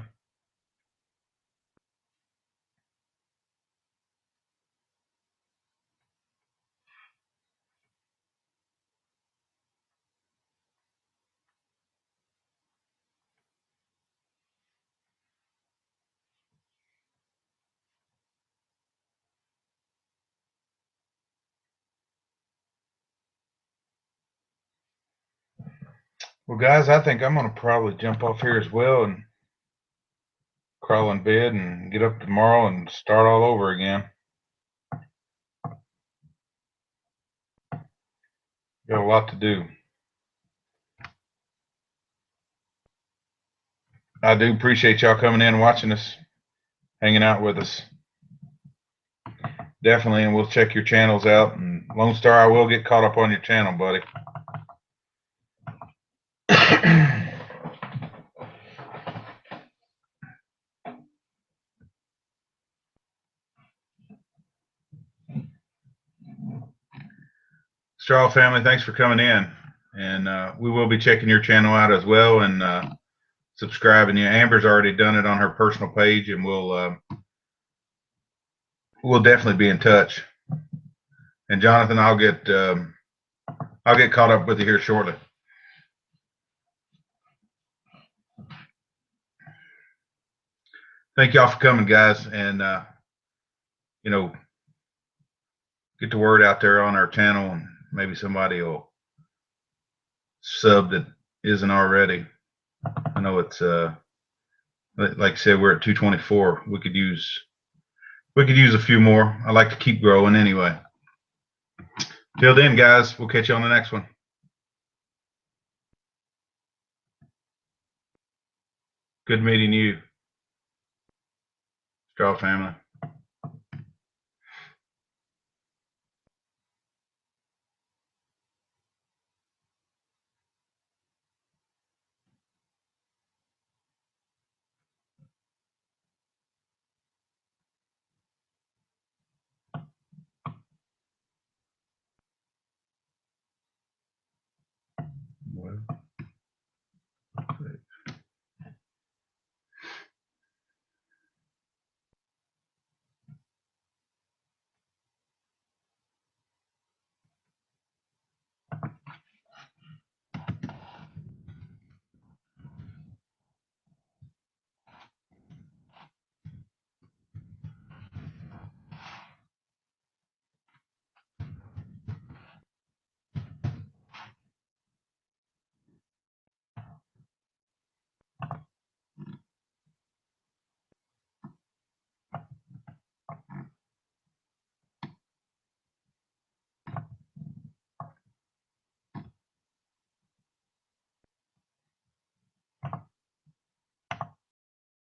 Well, guys, I think I'm going to probably jump off here as well and crawl in bed and get up tomorrow and start all over again. Got a lot to do. I do appreciate y'all coming in and watching us, hanging out with us. Definitely, and we'll check your channels out. And Lone Star, I will get caught up on your channel, buddy. Straw family, thanks for coming in. And we will be checking your channel out as well and subscribing you. Amber's already done it on her personal page, and we'll definitely be in touch. And Jonathan, I'll get caught up with you here shortly. Thank y'all for coming, guys, and get the word out there on our channel, and maybe somebody will sub that isn't already. I know it's like I said, we're at 224. We could use a few more. I like to keep growing anyway. Till then, guys, we'll catch you on the next one. Good meeting you, Straw family.